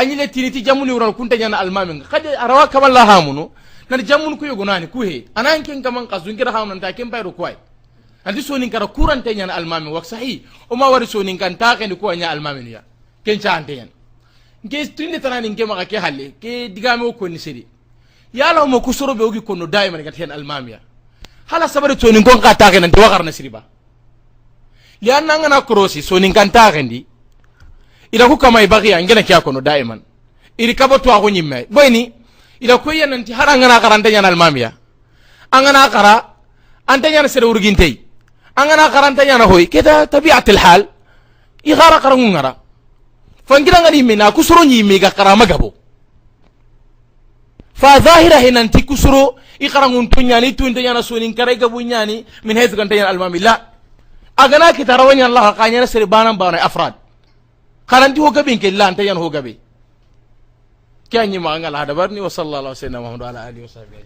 anyile tiniti jamuni uran kunta nyana almamin kade arawa kamal la hamuno nan jammun ku yogonani ku he ananken kaman qasun kira hamuno ta ken bayro kwai andi sonin kara kurante nyana almamin wak sahi o ma wari sonin kan ta ken ko nya almamin ya ken cha ante yan nge tinde tanani nge maka ke halle ke digame ko ni sedi yala mo ku soro be ogi kono daiman gat hen almamiya hala sabari sonin kon ka ta ken andi wakar na siriba lianna ngana krosi sonin kan ta ken di ila ku kama ibaki angena kya kono daiman iri kabo to ago nyimme boyni ila ko yananti haranga na karanta nyana almamiya angana kara antanya na sere urgintei angana karanta nyana hoy keda tabiatul hal igara karangu ngara fangira ngani mina kusuro nyimme ga karama gabo fa zahira hinanti kusuro ikarangun tunyani tuntanya na sunin kare gabu nyani min hez gantanya almamila agana kitarawanya allah qanyana sere banam bana afrad karanti ho gabe ke lan tayan ho gabe kyanyi ma ngal hada barni wa sallallahu alaihi wa sallam ala alihi wa sahbihi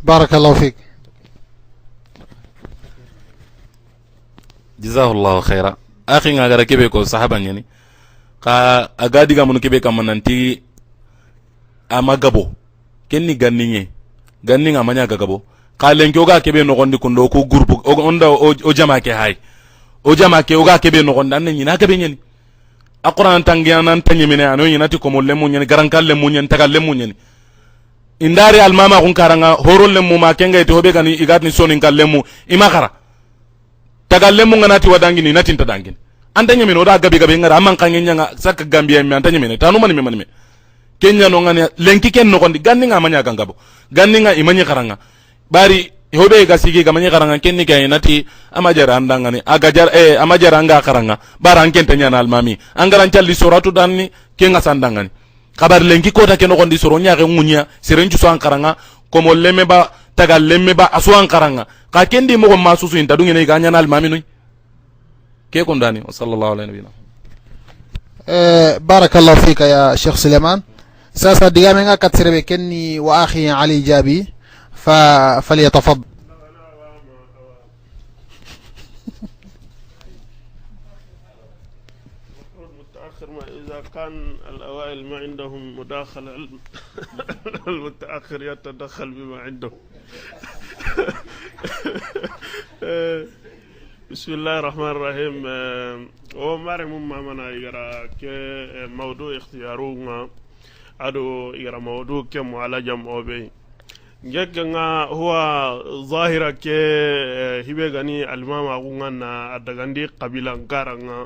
barakallahu fik. Jazakallahu khaira. Akhi ngagara kebe ko sahaba nyani ka agadi ga mun kebe kam nanti amagabo kenni ganni ngamanya gagabo ka lenko ga kebe no gondi kundo ko groupe onda o jama ke hay o jama ke o ga kebe no gonda nan nyina kebe nyani Al-Quran tangianan tanyemene ano yinati ko molle munyen garankalle munyen tagalle munyen indari almama kun karanga horolle mu ma kenga to hobe gani igatni sonin kalle mu imakara tagalle mu nganati wadangini natin tadangini antanyemene oda gabi ngara amman kangenya nga sakka gambia mi antanyemene tanu mani me kenya no ngani lenki ken no gondi ganni nga manya gangabo ganni nga imanyi karanga bari hobe ga sigi ga manyi karanga kenni kay nati amajara andangani agajar amajara anga karanga baran ken tanya na almami angaran calli suratu danni kenga sandangani kabar lenki ko ta ken gondi soro nyaake ngunya sirenju so ankaranga ko mo lemme ba tagal lemme ba asu ankaranga ka kendi mo ma susu inta dungene ga nyana almami no ke ko ndani sallallahu alaihi wa sallam. barakallahu fika ya Sheikh Suleiman. Sasa digamenga katsirebe kenni wa akhi Ali Jabi فليتفضل. متأخر إذا كان الأوائل العلم عندهم مداخل المتأخر يتدخل بما عندهم. بسم الله الرحمن الرحيم. وماري ممانا يرى كموضوع اختيارونا أدو يرى موضوع كمعالجة موبي جاكنا هو ظاهرة كهبغاني المام أغونا أدغاندي قبيلة نكارنا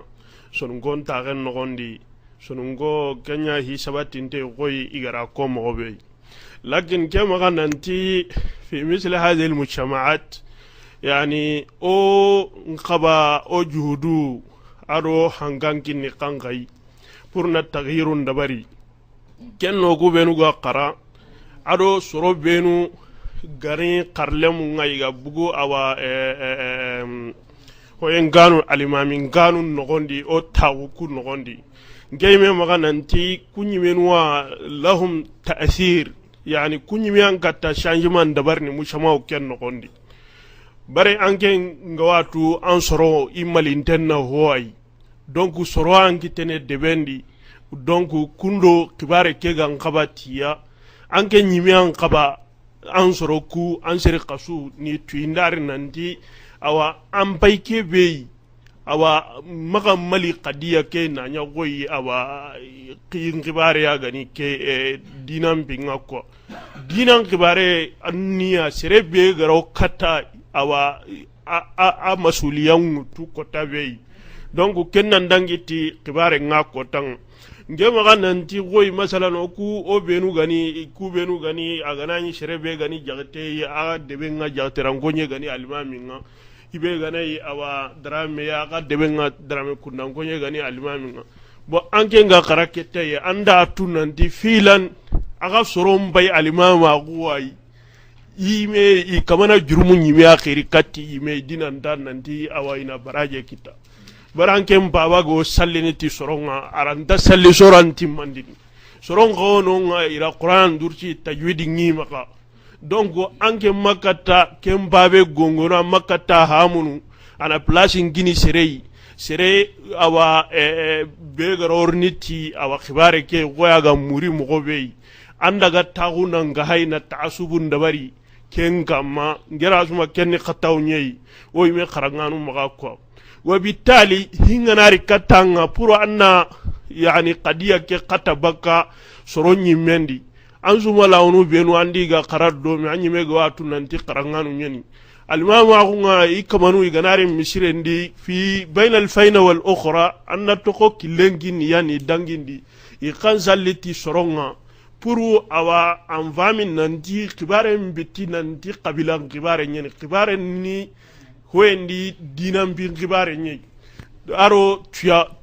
سنغون تاغن نغوندي سنغو كنيا هي سباتينتي غوي يرى كوم موبي. لكن كما ننتي في مثل هذه المجتمعات يعني او نقبا او جهدو ارو هنغانكي نقانغاي پورنا تغيير دبري كن نوغو بينو قرا ارو سورو بينو غاري قرلم غايغا بوغو اوا هو ينغانو الامامين غانو نغوندي او تاوكو نغوندي جايمه مغانانتي كوني منوا لهم تاثير يعني كوني ميان كاتا شانجمان دبرني مشماو كن نغوندي bare anke ngawatu an soro imalintenna hoai donc soro anki tene debendi donc kundo kibare kega ngabatiya anke nyimi an kaba an soro ku an sere kasu ni tuindari nanti awa ampaike bei awa maka mali qadiya ke na nyagoyi awa kibare ya gani ke dinam binga ko dinam kibare anniya sere be garo kata awa a masuliyan tu kota bei donc kennan dangiti kibare nga kotang ngema gananti goy masalan ku o benu gani aganani sherebe gani jagate a debe nga jagtera ngonye gani alimami nga ibe gani awa drame ya ga debe nga drame kunna ngonye gani alimami nga bo anke nga karakete ya anda tunanti filan aga sorom bay alimama guwai ime kamana jurumu nyime akhiri katti ime dinan dan nanti awaina baraje kita baranke mbaba go salliniti soronga aranda salli soranti mandini soronga ononga ira qur'an durci tajwidi ngimaka donc anke makata kembabe gongona makata hamunu ana place ngini sere awa begarorniti awa khibare ke goyaga muri mogobei andaga taguna ngahaina taasubun dabari كنكما جراسما كني خطاو نيي وي مي خرغانو مغاكو وبالتالي هينغناري كاتانغا برو أن يعني قضيه كي قتبكا سروني مندي انزوما لاونو بينو انديغا قراد دومي اني ميغا واتو نانتي خرغانو نيني المام اغونا يكمنو يغناري مشيرندي في بين الفين والاخرى ان تكو كيلنغين يعني دانغيندي يكان زالتي سرونغا puru awa anvamin nanti kibare mbiti nanti kabila kibare nyeni kibare ni hoendi dinam bin kibare nyeni aro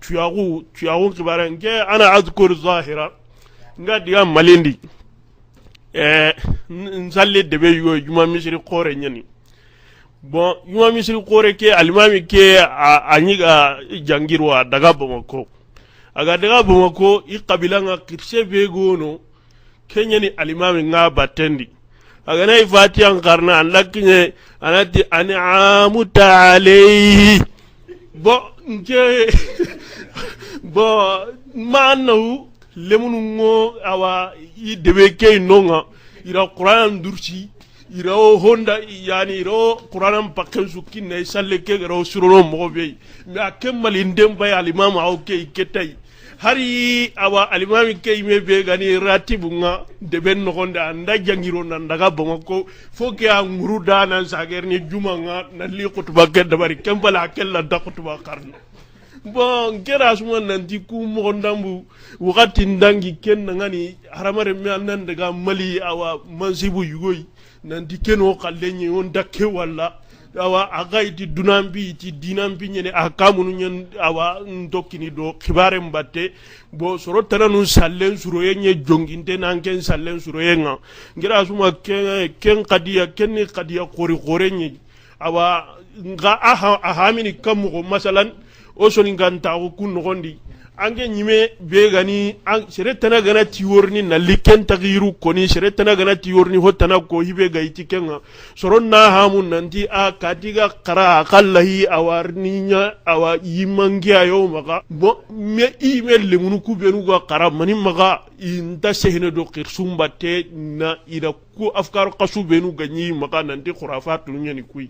tuyagu kibare nke ana azkur zahira nga diga malindi nzalle debe yo juma misri kore nyeni bon juma misri kore ke alimami ke anyiga jangirwa daga bomako aga daga bomako I kabila nga kirse begono kenyani alimami nga batendi agana ifati ankarna anlakinye anati an'amuta alayhi bo nke bo manu lemunu ngo awa idebe ke nonga ira qur'an durci ira honda yani iro qur'an pakken sukinne salle ke ro surono mobe me akemali ndemba alimami awke ketay hari awa alimami ke ime be gani ratibu nga deben nogonda anda jangiro nan daga bamako foke a nguru dana sager ni juma nga na li kutuba ke dabari kembala kella da kutuba karno bon gera suma nanti ku mo ndambu wakati ndangi ken ngani haramare me nan daga mali awa mansibu yugoy nanti ken o kallenyi on dakke walla awa agaiti dunambi ti dinambi nyene akamu nyen awa ndokini do kibare mbatte bo soro tananu sallen suro yenye jonginte nanken sallen suro yenga ngira suma ken qadiya qori nyi awa nga ahamini kamu masalan o soni nganta ko kun gondi ange nyime be gani an sere tana gana tiworni na liken tagiru koni sere tana gana tiworni hotana ko hibe ga itikenga soron na hamun nanti a katiga qara qallahi awarninya awa yimangiya yo maga bo me email le munu ku benu ga qara mani maga inta sehne do qirsum batte na ida ku afkar qasu benu ganyi maga nanti khurafatu nyani kuy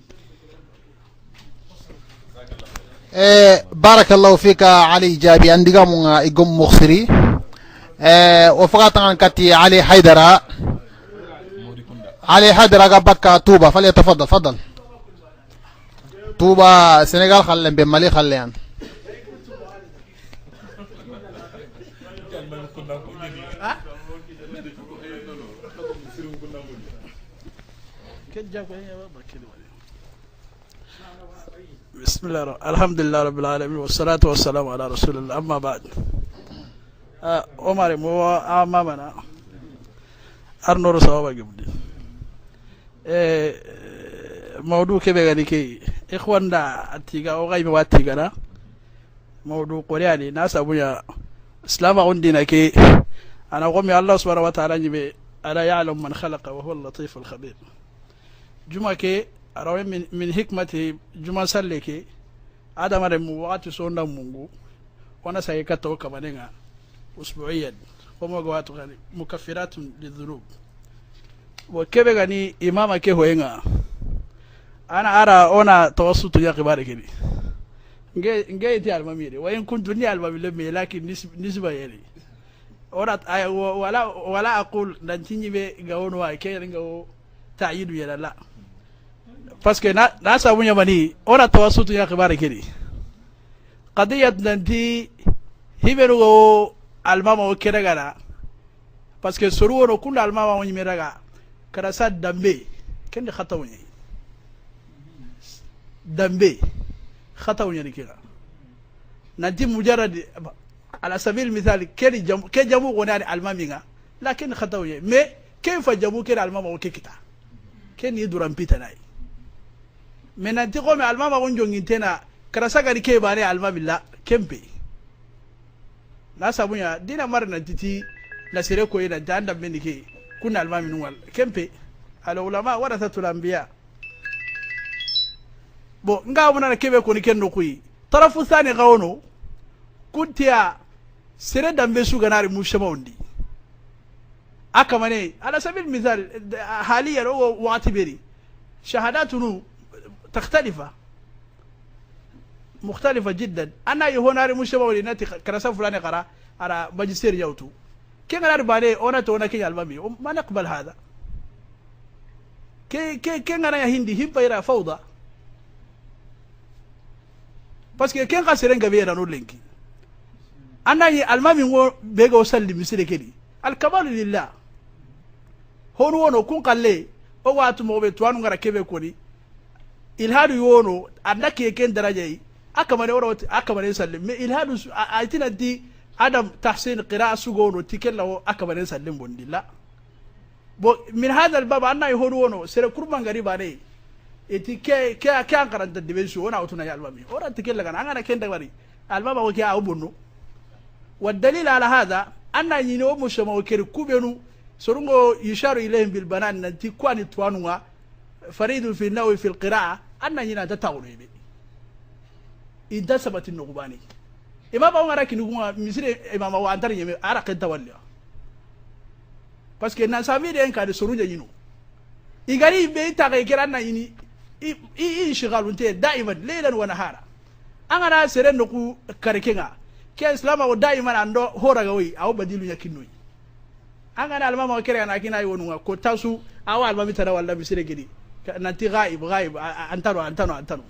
بارك الله فيك علي جابي عندك من يقوم مخسري وفقط عن كتي علي حيدرة قبك توبة فليتفضل فضل توبة سنغال خلين بمالي خلين بسم الله الحمد لله رب العالمين والصلاة والسلام على رسول الله. أما بعد عمر مو أمامنا أرنور صوابا قبل موضوع كبير كي إخواننا أتيجا أو غير واتيجانا موضوع قرياني ناس أبويا إسلام عندنا كي أنا قومي الله سبحانه وتعالى نبي ألا يعلم من خلق وهو اللطيف الخبير جمعة كي arawe min hikmati juma salle ke adama re mu watu sonda mungu wana sai kato kamanenga usbu'iyan komo go watu gani mukaffiratun lidhunub wa kebe gani imama ke hoyenga ana ara ona tawassutu ya kibare kidi nge ti almamire wa in kuntu ni almamile me lakin nisba yeli ora wala aqul dantinyi be gawono wa ke ngawo tayidu yala la parce que na sabu nyamani ona tawassutu ya kibare kidi qadiyat nanti hiberu go almama o kedagala parce que soru wono kunda almama o nyimeraga kada sa dambe kende khatawni dambe khatawni nikira nanti mujarrad ala sabil misal kedi jamu gonani almaminga lakin khatawni mais kayfa jamu kedi almama o kekita ken duran pitanai mais nanti ko me almama won jongintena kara sagari ke bare almamilla kempe na sabunya dina mar nanti la sere ko ina danda menike kun almamin wal kempe al ulama warathatul anbiya bo ngawuna kebe ko ni kenno kuyi tarafu thani gawno kuntiya sere dambe su ganari mushamawndi akamane ala sabil misal haliyan o watiberi shahadatunu تختلف مختلفة جدا أنا يهوناري مشابه لناتي كراسة فلاني قرأ على ماجستير يوتو كي نعرف بعدين أنا تونا كي المامي ما نقبل هذا كي أنا هندي هم بيرا فوضى بس كي قاسرين كبيرة نولينكي أنا المامي هو بيجا وصل لمسيرة كذي الكمال لله هون ونو كون قال لي أو أتوم بتوانو غير كيف يكوني ilhadu yono andake ken darajai akamane woro akamane sallim me ilhadu aitina di adam tahsin qira'a sugono tikella akamane sallim bondilla bo min hada albab anna yono wono sere kurban gari bane etike ke kan karanta dibensu wona utuna ya albami ora tikella kan angana ken dagari albaba ko ke awbunno والدليل على هذا أن ينو مشما وكير كوبينو سرungo يشار إليهم بالبنان ننتي كواني توانوا فريد في النووي في القراءة أن ينا تتاولوا يبي إذا سبت النقباني إمام أبو غراك نقوم مثل إمام أبو أنتر يمي أراك التولي parce que nan sami den ka de soruja yino igari be ta ga kiran na yini i shigalunte daiman laylan wa nahara angana seren no ku karkenga ke islama o daiman ando hora ga wi aw badilu yakinno angana almama kere na kina yonu ko tasu awa almami tara walla bisire gidi nanti ghaib antano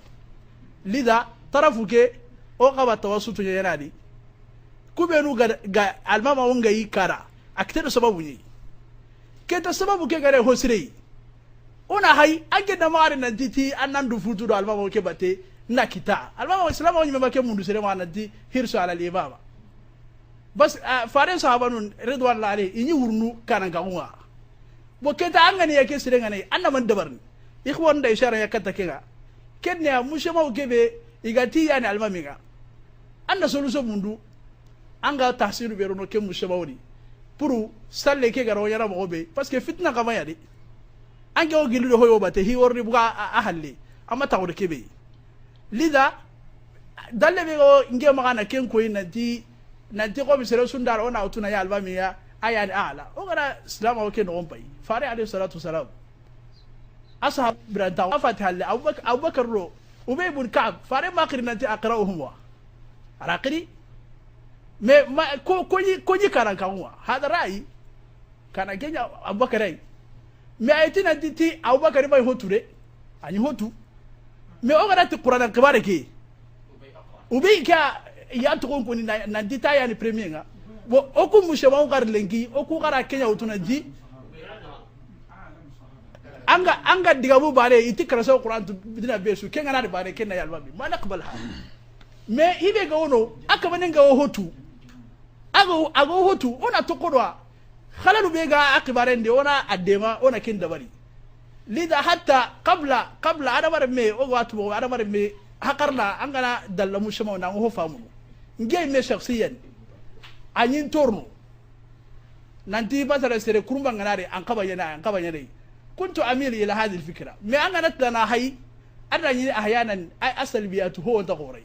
lida tarafu ke o qaba tawassutu yanadi kubenu ga almama wonga yikara aktedo sababu ni keta sababu ke gare hosrei ona hay agenda mare nanti annandu futudo almama ke bate nakita almama islam woni mabake mundu sere ma nanti hirsu ala al-imama bas fare sahabanun ridwan alayhi inyi wurnu kananga wa bo keta angani yake sire ngane annaman dabarni ikhwan da ishara yakata kenga kenya mushama ukebe igati yani almamiga anna soluso mundu anga tahsilu be rono ke mushabawri pour salle ke garo yara mo be parce que fitna kama yadi ange o gilu hoyo bate hi worni buga a halle amma tawde kebe lida dalle be go nge magana ken ko nanti ko misere sundar ona utuna ya albami ya ayani ala o gara islam o ken on pai fare alayhi salatu wasalam ashab branta afata halle abubakar ro ubay ibn ka'b fare makri nanti aqra'uhum wa araqri me ko yi karan kanwa hada rai kana kenya abubakar ai me aitina diti abubakar bai hoture ani hotu me o gara ti qur'an kibare ke ubi ka ya to ko ni na dita ya ni premier nga bo oku mushema o gar lengi oku gara kenya utuna ji anga diga bu bare iti karaso qur'an dina besu kenga na bare kenna ya albabi ma naqbal ha me ibe ga wono aka banen ga hotu ago hotu ona to kodwa khalalu be ga akibare ndi ona adema ona kin dabari lida hatta qabla adamar me o watu adamar me hakarna angana dalla mushama na ho famu ngey me shakhsiyan anyin torno nanti basara sere kurumba nganare an kabanya كنت أميل إلى هذه الفكرة ما أنا نتلنا هاي أراني أحيانا أسلبيات هو تقوري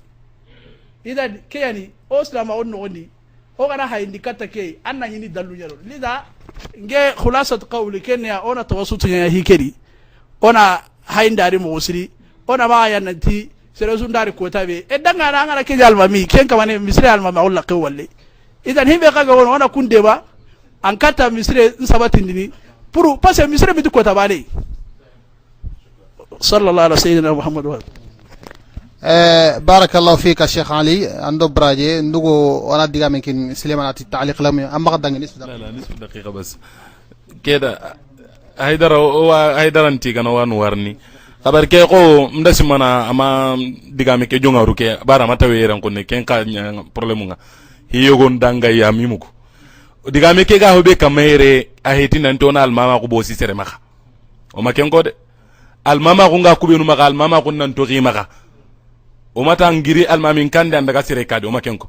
إذا كياني أسلم أو نغني هو أنا هاي نكتة كي أنا يني دلو يرو لذا نجى خلاصة قولي كنيا أنا توسط هي كذي أنا هاي نداري موسري أنا ما ينتي سرزون داري كوتابي إذا أنا كذا المامي كين كمان مصري المامي أقول لك والله إذا هي بقى قولنا أنا كنت دبا أنكتا مصري نسبتني pour parce que misre bitu ko tabale sallallahu alaihi sayyidina muhammad wa barakallahu fika Sheikh Ali ando braje ndugo wana diga men kin Suleiman التعليق لم اما قد نصف دقيقه لا نصف دقيقه بس كده هيدر انتي كانوا وانورني خبر كي ko ndasi mana ama diga me ke jonga ruke bara mata weran ko ne ken ka problème nga hiyogon danga ya mimuko diga me ke ga hobe kamere a heti nan to na almama ko bosi sere maka o maken ko de almama ko nga kubenu maka almama ko nan to maka o mata ngiri almamin kande andaga sere kadi o maken ko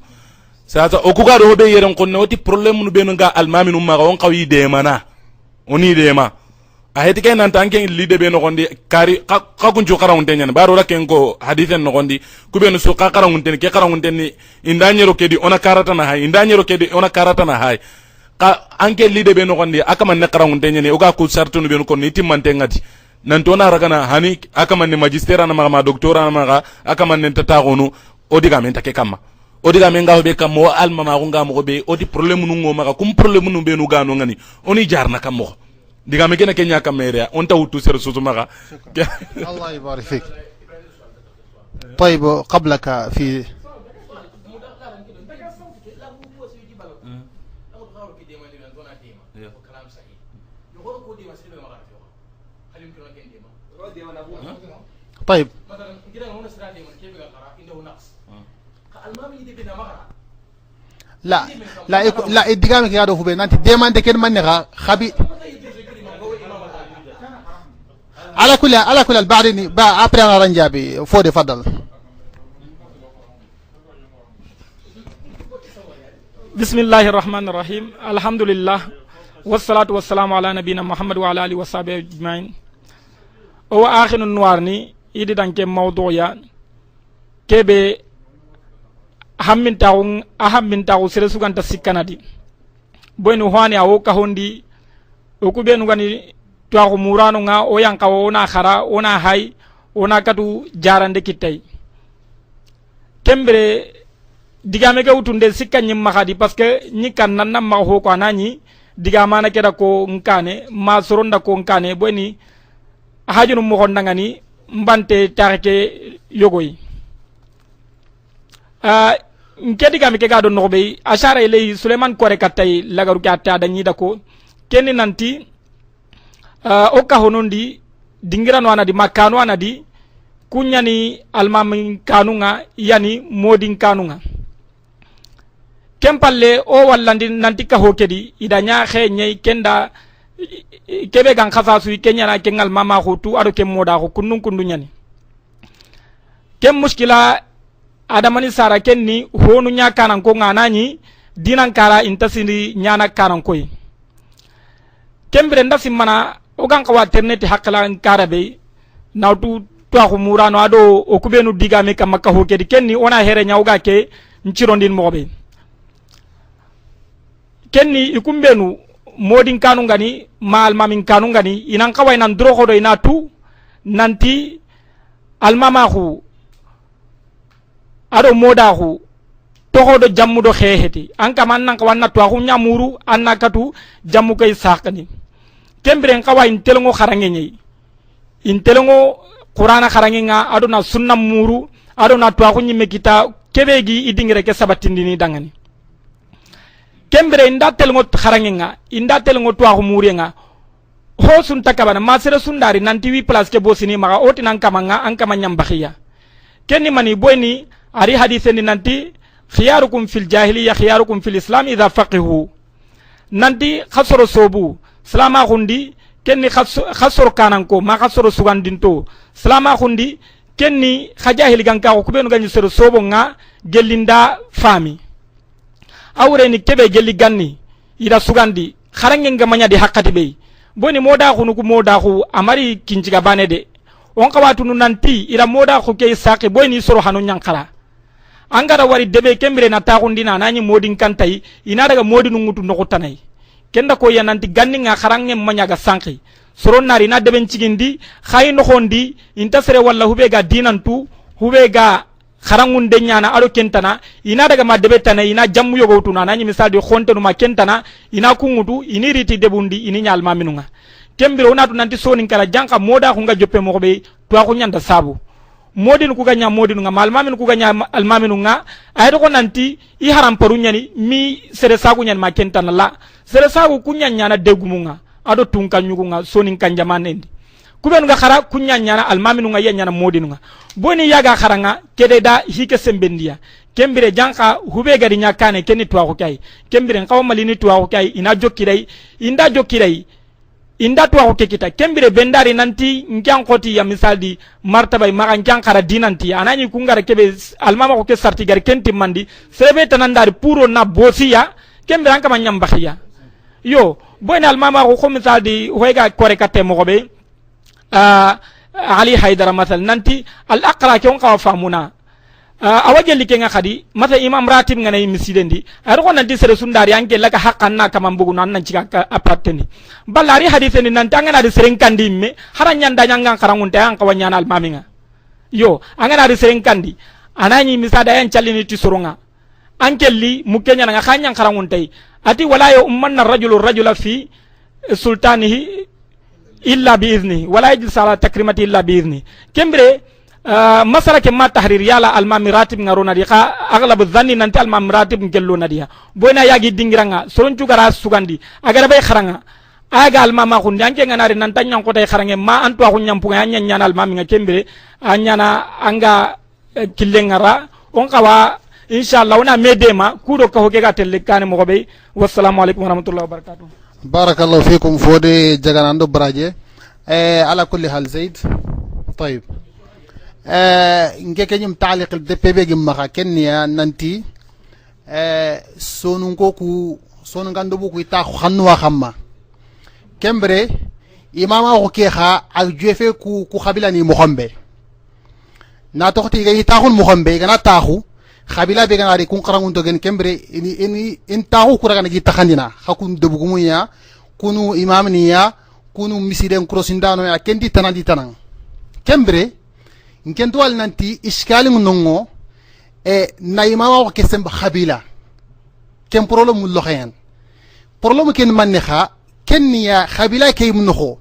sasa o ku ga do hobe yeren ko noti problème nu benu nga almamin maka on qawi de mana oni de ma a heti ken nan tanken lide be no gondi kari ka kunju karawunte nyen baro la ken ko hadithen no gondi kubenu su ka karawunte ke karawunte ni indanyero kedi ona karata na hay indanyero kedi ona karata na hay ka anke lide be no gondi akaman ne karawunte nyen o ga ku sartunu be no ko ni timmante ngati nan to na ragana hani akaman ne magistera na ma doctora na ma akaman ne tata gonu o diga men take kama o diga men ga be kam mo alma ma ko nga mo be o di problème nu ngoma kum problème nu be no gano ngani oni jarna kam mo diga me kena kenya kamera on ta wutu ser suzumaka الله يبارك فيك طيب قبلك في طيب لا لا لا ادغامك يا دو فبي نانتي ديمان دكن من خبي على كل بعدين ابري انا رنجابي فودي فضل بسم الله الرحمن الرحيم الحمد لله والصلاة والسلام على نبينا محمد وعلى آله وصحبه أجمعين هو آخر النوارني يدي دانك موضوعيا كبه أهم من تاو سرسو كانت سيكنا دي بوين وحاني أو كهوندي وكبه نغاني tuaku murano nga o yang kawo ona khara ona hay ona katu jarande kitay kembre digame ga utunde sikanyim makadi parce que ni kan nan ma ho ko anani digama na keda ko nkane ma soronda ko nkane boni hajunu mo hondanga ni mbante tarike yogoy nke digame ke ga do nobe ashara ilay Suleiman kore katay lagaru katta danyi dako kenni nanti oka honondi dingira no anadi makano anadi kunyani almamin kanunga yani modin kanunga kempalle o wallandi nanti ka hokedi idanya khenye kenda kebe gan khasasu kenya na kengal mama khutu ado kem moda ko kunnu nyani kem muskila adamani sara kenni honu nya kanan ko nganani dinan kara intasindi nyana karan koy kembre ndasi mana ogan kawa terneti hakala kara be nawtu to murano ado o kubenu digame kam makka hokedi kenni ona here nyawga ke ncirondin mobe kenni ikumbenu modin kanu ngani mal mamin kanu ngani inan kawai nan dro hodo ina tu nanti almama hu ado moda hu to hodo jammu do kheheti an kam an nan kawanna to hu nyamuru annakatu jammu kay sakani kembre en kawai intelongo kharange nyi intelongo qur'ana kharange nga ado na sunna muru ado na to hu nyimme kita kebegi idingire ke sabatindini dangani kembre inda telngo kharangenga inda telngo to ahu murenga ho sun takabana masere sundari nanti wi place ke bosini maga oti nan kamanga an kamanyam bakhiya kenni mani boyni ari hadithe ni nanti khiyarukum fil jahiliya khiyarukum fil islam idha faqihu nanti khasoro sobu salama khundi kenni khasoro kananko ma khasoro sugandinto salama khundi kenni khajahili ganka ko kubenu ganyi sero sobo nga gelinda fami awre ni kebe gelli ganni ida sugandi kharange ngamanya di hakati be boni moda khunu ku moda khu amari kinjiga banede on kawatu nanti ida moda khu ke saqi boni soro hanu nyankara angara wari debe kembere na taakundina nani modin kantai ina daga modin ngutu nokotanai kenda ko ya nanti ganni nga kharange manyaga sanki soron nari na deben cigindi khay no hondi intasere walla hube ga dinantu hube ga kharangun de nyana ado kentana ina daga ma debe tana ina jammu yogo tuna nani misali khonte no ma kentana ina kungutu ini riti debundi ini nyal maminunga kembere onatu nanti sonin kala janka moda ko nga joppe mo be to ko nyanda sabu modin ku ganya modin nga malmamin ku ganya almamin nga aydo ko nanti i haram paru nyani mi sere sagu nyan ma kentana la sere sagu kunya nyana degumunga ado tunka nyugunga sonin kanjamanendi kuben nga khara kunya nyana almamin nga yanyana modin nga boni yaga kharanga kede da hike sembendia kembire janka hube gari nyakane keni tuwa ko kai kembire ngaw malini tuwa ko kai ina jokkidai inda jokkidai inda tuwa ko kekita kembire bendari nanti njankoti ya misali martaba maga njankara dinanti anani kungara kebe almama ko ke sarti gari kenti mandi sebe tanandari puro na bosia kembire anka manyam bakhiya yo boni almama ko misali hoyga kore katte mo be ali haidara masal nanti al aqra ke on ka famuna awajeli ke nga khadi mata imam ratib ngana misidendi ar ko nanti sere sundari anke laka haqqanna kama mbugu nan nan cika apateni ballari haditheni nanti angana de seren kandi me haranya ndanya ngang karangunte an ka wanyana al maminga yo angana de seren kandi anani misada yan chalini ti soronga ankelli mukenya nga khanya karangunte ati wala ya ummanna rajula fi sultanihi illa biizni wala yajlis ala takrimati illa biizni kembre masala ke ma tahrir yala almami ratib ngarona di ka aglabu dhanni nanti almami ratib ngello nadia boyna yagi dingiranga soron cugara sugandi agara bay kharanga aga almama khundi anke nganari nantanya ko tay kharange ma antu ko nyampunga anya nyana almami nga kembre anyana anga killengara on kawa inshallah ona medema kudo ka hoge ga telle kane mo be wassalamu alaikum warahmatullahi wabarakatuh barakallahu fikum fode jaganando braje ala kulli hal zaid طيب ngeke nyum taliq de pebe gim maka kenya nanti sonu ngoku sonu ngando buku ita khanwa khamma kembre imama ko ke kha ak jefe ku khabila ni mohombe na toxti ga ita khun mohombe gana taxu khabila be gana ri kun qarangun to gen kembre ini in taxu ku raga gi taxandina khakun debugumunya kunu imamniya kunu misiden krosindano ya kendi tanandi tanan kembre nkento al nanti iskali ngongo na imama ko kesem khabila kem problème lo xayan problème ken manne kha kenniya khabila kay munxo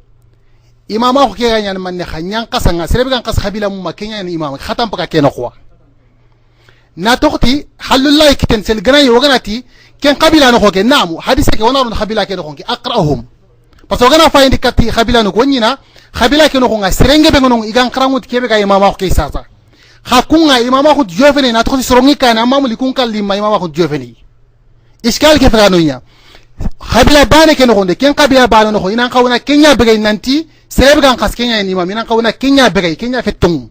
imama ko ke ganyan manne kha nyang kasanga serebe gan kas khabila mumma kenya ni imama khatam paka ken khwa na toxti halullah kiten sel gana yo ganati ken khabila no ke namu hadise ke wonarun khabila ke no ke aqrahum parce que gana fayndi katti khabila no gonyina khabila ke no nga serenge be ngono igan kramut kebe ga imama ko ke sasa khakunga imama ko jofene na toxti sorongi kana mamuli kun kalli ma imama ko jofene iskal ke fagano nya khabila bane ke no gonde ken khabila bane no ina kawna kenya be nanti serebe gan kas kenya ni imam ina kawna kenya be kenya fetung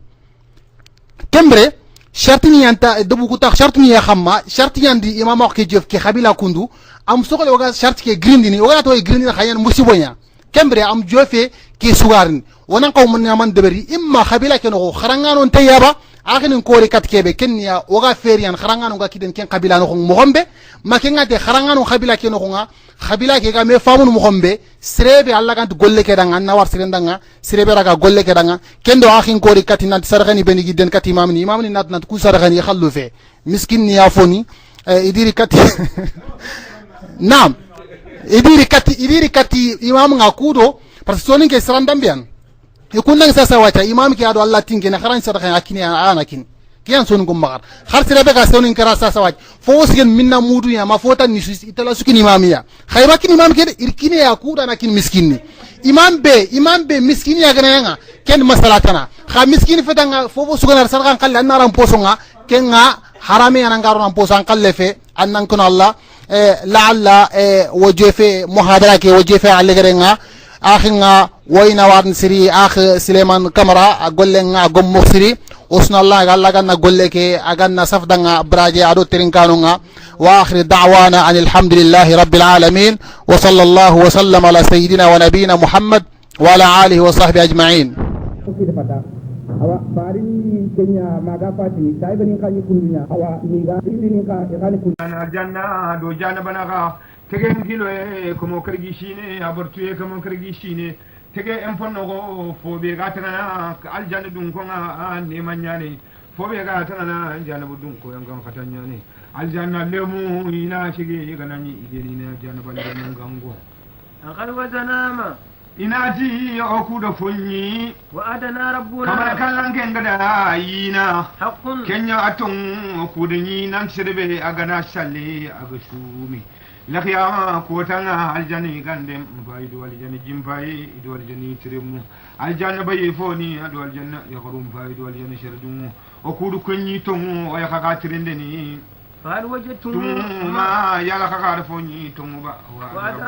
kembre shartini yanta debu kuta shartini ya khamma sharti yandi imam wax ke jef ke khabila kundu am sokole waga sharti ke grindini waga to grindini khayan musibonya kembre am jofe ke sugarin wonan qaw mun yaman deberi imma khabila ke no kharangano tayaba akhin ko ri katkebe kenya waga ferian kharangano ga kiden ken khabila no mo gombe makenga de kharangano khabila ke no nga khabila ke ga me famun mo gombe srebe alla kan golle ke danga na war sirendanga srebe raga golle ke danga kendo akhin ko ri katinat sargani benigi den kat imamni nat ku sargani khallu fe miskin ni yafoni idiri kat nam idiri kati imam ngakudo parce que sonin ke sarandambian ikunna sasa wacha imam ki ado Allah tinge na kharan sarga akini ana kin kiyan sonin gum magar khar sirebe ga sonin kara sasa wach fo sigen minna mudu ya ma fota ni itala sukin imamiya khayba kin imam ke irkine ya kuda na kin miskinni imam be miskini ya gana yanga ken masalatana kha miskini fetanga fo sugan sarga kan la naram posonga ken nga harame yana ngaro nan posan kallefe annan kun Allah la'alla وجفه محاضرة وجفه على جرينا آخرنا وين وارن سري آخر سليمان كاميرا أقول لنا أقوم مخسري وصلنا الله قال لنا أقول لك أجنا صفدنا براجع عدو ترين كانونا وآخر دعوانا عن الحمد لله رب العالمين وصلى الله وسلم على سيدنا ونبينا محمد وعلى آله وصحبه أجمعين. awa farin kenya maga pati taiba ni kan kundunya awa niga ni ka kan kundunya janna do janna banaga tegen kilo e komo kargi shine abortu e komo kargi shine tege emponno go fobe gatana al janna dun ko nga ne manyane fobe gatana janna budun ko yangam katanyane al janna lemu ina shige ganani igeni na janna balle mun gango akal wazanama inati okuda funyi wa adana rabbuna kamar kallan kenga da yina haqqun kenya atun okuda ni nan sirbe agana shalle aga shumi lakhya ko tanga aljani gande faidu aljani jimfai idu aljani tiremu aljanna bayi foni adu aljanna yaghrum faidu aljani shardum okudu kunyi ton o yakaka tirinde ni فهل وجدتم ما يلا كعرفوني تومبا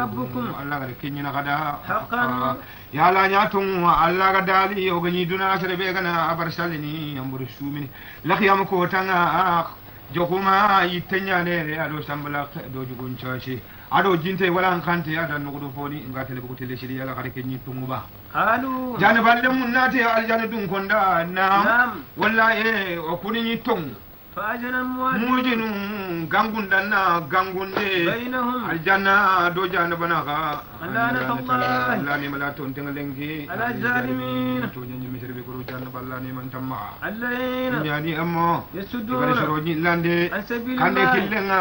ربكم الله غير كنينا غدا حقا يلا نياتم الله غدالي وغني دونا شربي غنا ابرشالني امبر شومني لخيام كوتانا جوكما يتنيا ne ado sambala do jugun chashi ado jinte wala kante ada nugo foni ngatele bugo tele shiri yala kare kenyi tumuba qalu jana balle mun nate aljana dun konda nam wallahi o kuni tong فأجنا موجن غانغون دنا غانغوندي بينهم الجنة دو جانا بناغا لعنة الله لا ني ملا تون تنغلنغي على الظالمين تو ني مشرب كرو جانا بالله ني من تما الذين يعني اما يسدون شروجي لاندي عن سبيل كاندي الله كيلنا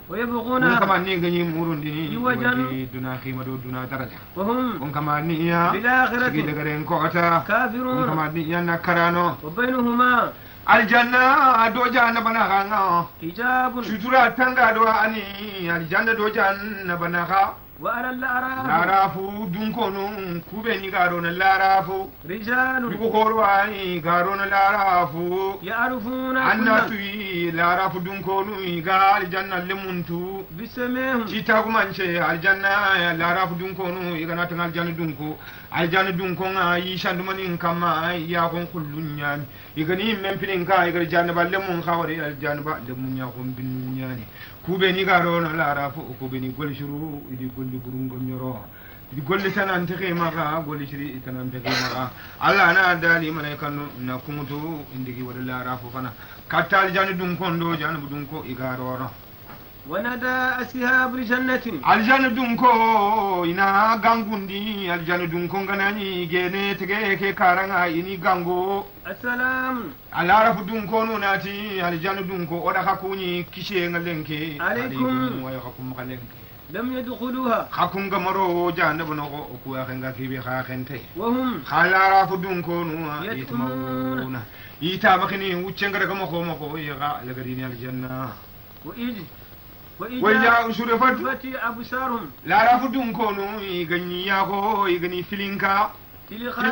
ويبغون كما ني غني موروندي يوجن دنا خيما دو دنا درجه وهم كما ني يا بالآخرة دغرين كوتا كافرون كما ني يا نكرانو وبينهما aljanna do janna bana khanga hijabun sutura tanga do ani aljanna do janna bana kha wa ala larafu dun kono kube ni garo na larafu rijalun ko korwani garo na larafu ya'rifuna annatu larafu dun kono ga aljanna lemuntu bisamehum cita gumanche aljanna larafu dun kono igana tan aljanna dun ko aljanna dun ko yi shandumanin kama ya kon kullunya igani mempinin ka igar janna balle mun khawri aljanna ba le mun ya kon binyani kube ni garo na larafu kube ni gol shuru idi golli burungo nyoro idi golli tanan te khema ga golli shiri tanan te khema ga alla na dali malaikan na kumutu indigi wala larafu fana katal janna dun kondo janna dun ko igaro ونادى أصحاب الجنة الجنة دونكو إنا غانغوندي الجنة دونكو غناني جيني تغيكي كارنغا إني غانغو السلام على رف دونكو نوناتي الجنة دونكو ودا خاكوني كيشي نغلنكي عليكم ويخاكم مغلنكي لم يدخلوها خاكم غمرو جانب نغو أكوا خنغا كيبي خاكنتي وهم خالا رف دونكو نوا يتمون يتابخني وچنغر كمخو مخو يغا لغريني الجنة وإذا شرفت أبصارهم لا رفضون كونوا يغني ياغو يغني فيلينكا تلغا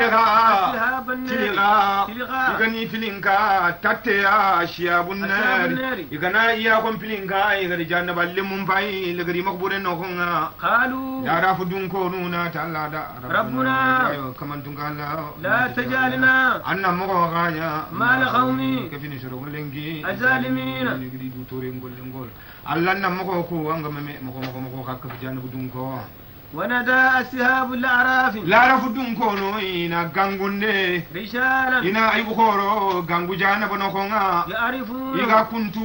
يغني فيلينكا تاتيا شياب النار يغنا إياكم فيلينكا يغري جانب اللي باي لغري مقبورين نوخونا قالوا لا رافدون كونونا تعالى دا ربنا كمان تنقالا لا تجعلنا أنا مغايا مال قومي كيف نشرو لنجي الظالمين يغري دو تورين نقول الله نمغوكو أنغم مغو خاك في جانب دونكو ونادى أصحاب الأعراف لا رافدون كونو إنا غانغوندي رجالا إنا أيبخورو غانغو جانب نوخونا يعرفون إذا كنت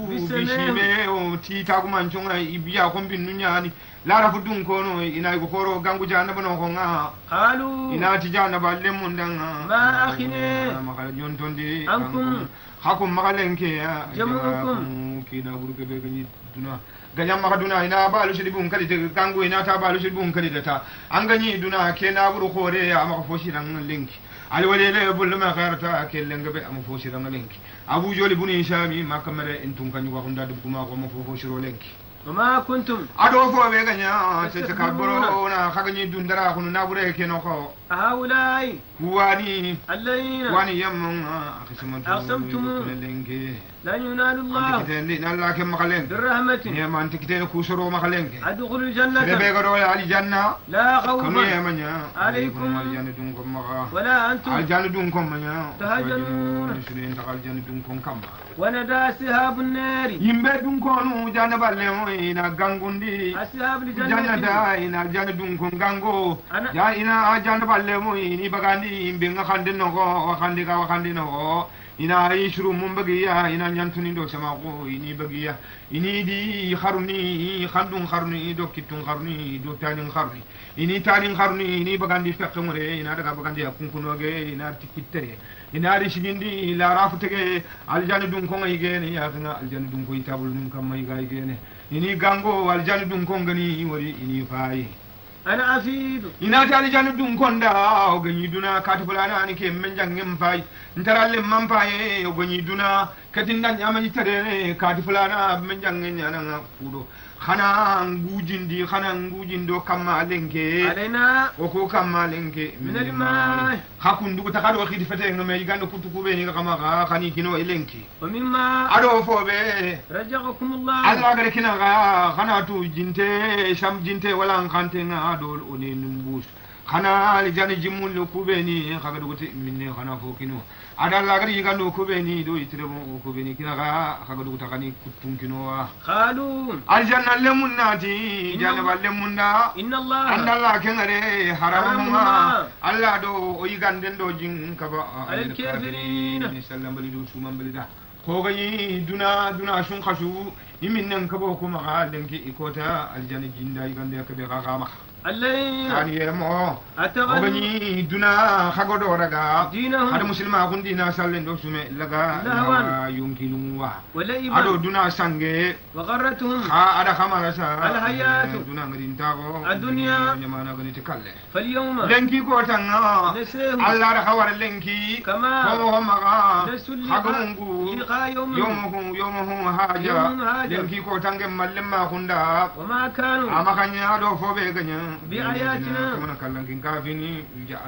بشيبه تيتا كمانشونا إبيا كم بنونياني لا رافدون كونو إنا أيبخورو غانغو جانب نوخونا قالوا إنا تجانب اللموندانا ما أخني مخال جونتوندي أنكم حكم مخالنكي جمعكم كينا بروك بيغني دونا ganyam maka duna ina balu shidi bun kali te kango ina ta balu shidi bun kali ta an ganyi duna ke na buru khore ya maka foshi ran linki ali wale le bul ma khairata ke lenga be am foshi ran linki abu joli bun ishami makamare intun kanyu wa hunda dum kuma ko mo foshi ro linki وما كنتم ado fo be ganya se se kaboro na khaganyi dundara kunu na bure ke no ko هؤلاء wani الذين wani yamma أقسمتم linki لن ينال الله antikite na Allah ke makalen بالرحمة ne man antikite ku soro makalen ke ادخلوا be الجنة be garo ali janna لا kanu خوف yamanya عليكم aljana dun ko maka ولا أنتم aljana dun ko manya تهجنون sunen ta aljana dun ko kamma ونادى أصحاب النار yimbe dun ko nu jana balle mo ina gangundi أصحاب jana الجنة da ina aljana dun ko gango Ana- ya ina jana balle mo ini bagandi yimbe ngakande no ko wakandi no ko ina ishru mum bagiya ina nyantuni do sama ko ini bagiya ini di kharuni khandun do kitun kharuni do tanin kharuni ini tanin kharuni ini bagandi fekkamure ina daga bagandi kunkunoge ina tikittere ina rishigindi la rafutege aljani dun ko ngai gene ya kana aljani dun ko itabul mun kam mai gai gene ini gango aljani dun ko ngani wori ini fayi أنا أفيد ina ta aljani dun konda o ganyi duna katibulana ni ke men jangem fay ntaralle man faye o ganyi duna kadin dan nyama tare katibulana men jangen yana kudo khana ngujindo kamma lenke علينا o ko kamma lenke من الماء hakundu ta kado khidi fete ngame yigando kutu kube ni kama khani kino lenke ومما ado fobe رزقكم الله Allah gare kina ga khana tu jinte sham jinte wala khante nga ado oni numbus khana aljani jimul kube ni khaga dugote minne khana fo kino ada Allah gare yigando kube ni do itire mo kube ni kina ga khaga dugote khani kutun kino wa قالوا aljanna lemunnati janaba lemunna إن الله andalla kengare haramuma Haramuma. Allah do o yiganden do jin kaba Alal kafirin. sallam bali do suman bali da ko gayi duna shun khashu yimin nan kabo kuma ga danki ikota aljanna jinda yigande ka be ga ma الليل ani mo o أتغنوا gayi duna khago do raga دينهم hada muslima kun dina sallen do sume laga Lahawan. yunkilun wa ado ولئبا duna sange وغرتهم ha ada kamara sa Alhayatu. duna ngari ntago Ad-dunya. nyamana gani tikalle فاليوم lenki ko tanga نسيهم Allah da hawar lenki كما ko maga نسوا hagungu لقاء يومهم yomuhum haja Yawmuhum haja. lenki ko tange mallemma kunda وما كانوا amakanya do fobe ganya بآياتنا kuma kallan kin kafini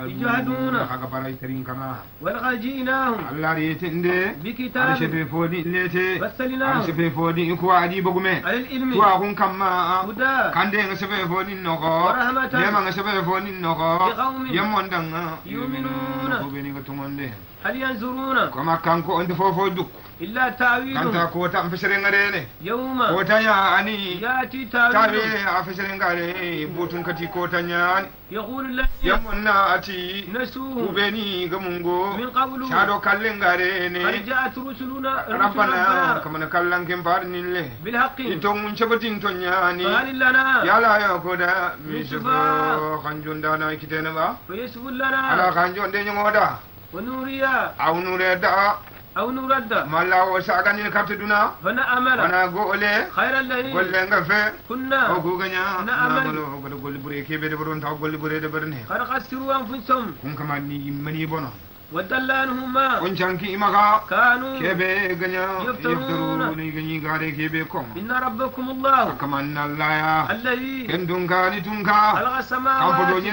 يجحدون. haga barai tarin kama ولقد جئناهم Allah ri tende بكتاب arshe fodi nete فصلناه arshe fodi ko adi bogume على العلم tuwa kun kamma هدى kande nga sebe foni noko Warahmatan. yema nga sebe foni noko Liqaumin yemondanga yu'minuna. ko beni nga tumonde هل ينظرون koma kanko onde fofo duk إلا تاويله kanta ko ta fesere ngarene يوم ko tanya ani يأتي tabe تاويله a fesere ngare botun kati ko tanya يقول الذين yemonna ati نسوه ubeni gamungo من قبل shado kalle ngarene قد جاءت رسلنا rabbana رسلنا kamana kallan kem parnille بالحق ito mun chabatin tonyani فهل لنا yala yo koda Yusufa. misufo kanjonda na kitene ba فيسبل ala لنا kanjonde nyongoda ونوريا awnure da أو نرد malla o sagani katuduna فنأمل wana gole خير الذي golle nga fe كنا o guganya نأمل namalo golle golle bure kebe de boron taw golle bure de berne قد خسروا أنفسهم kun kama ni mani bono ودل عنهما ونشانكي إمغا كانوا كيبي غنيا يفترون غني غاري كيبي كوم إن ربكم الله كما أن الله يا الذي كندون غاني تونكا خلق كم السماوات فدوني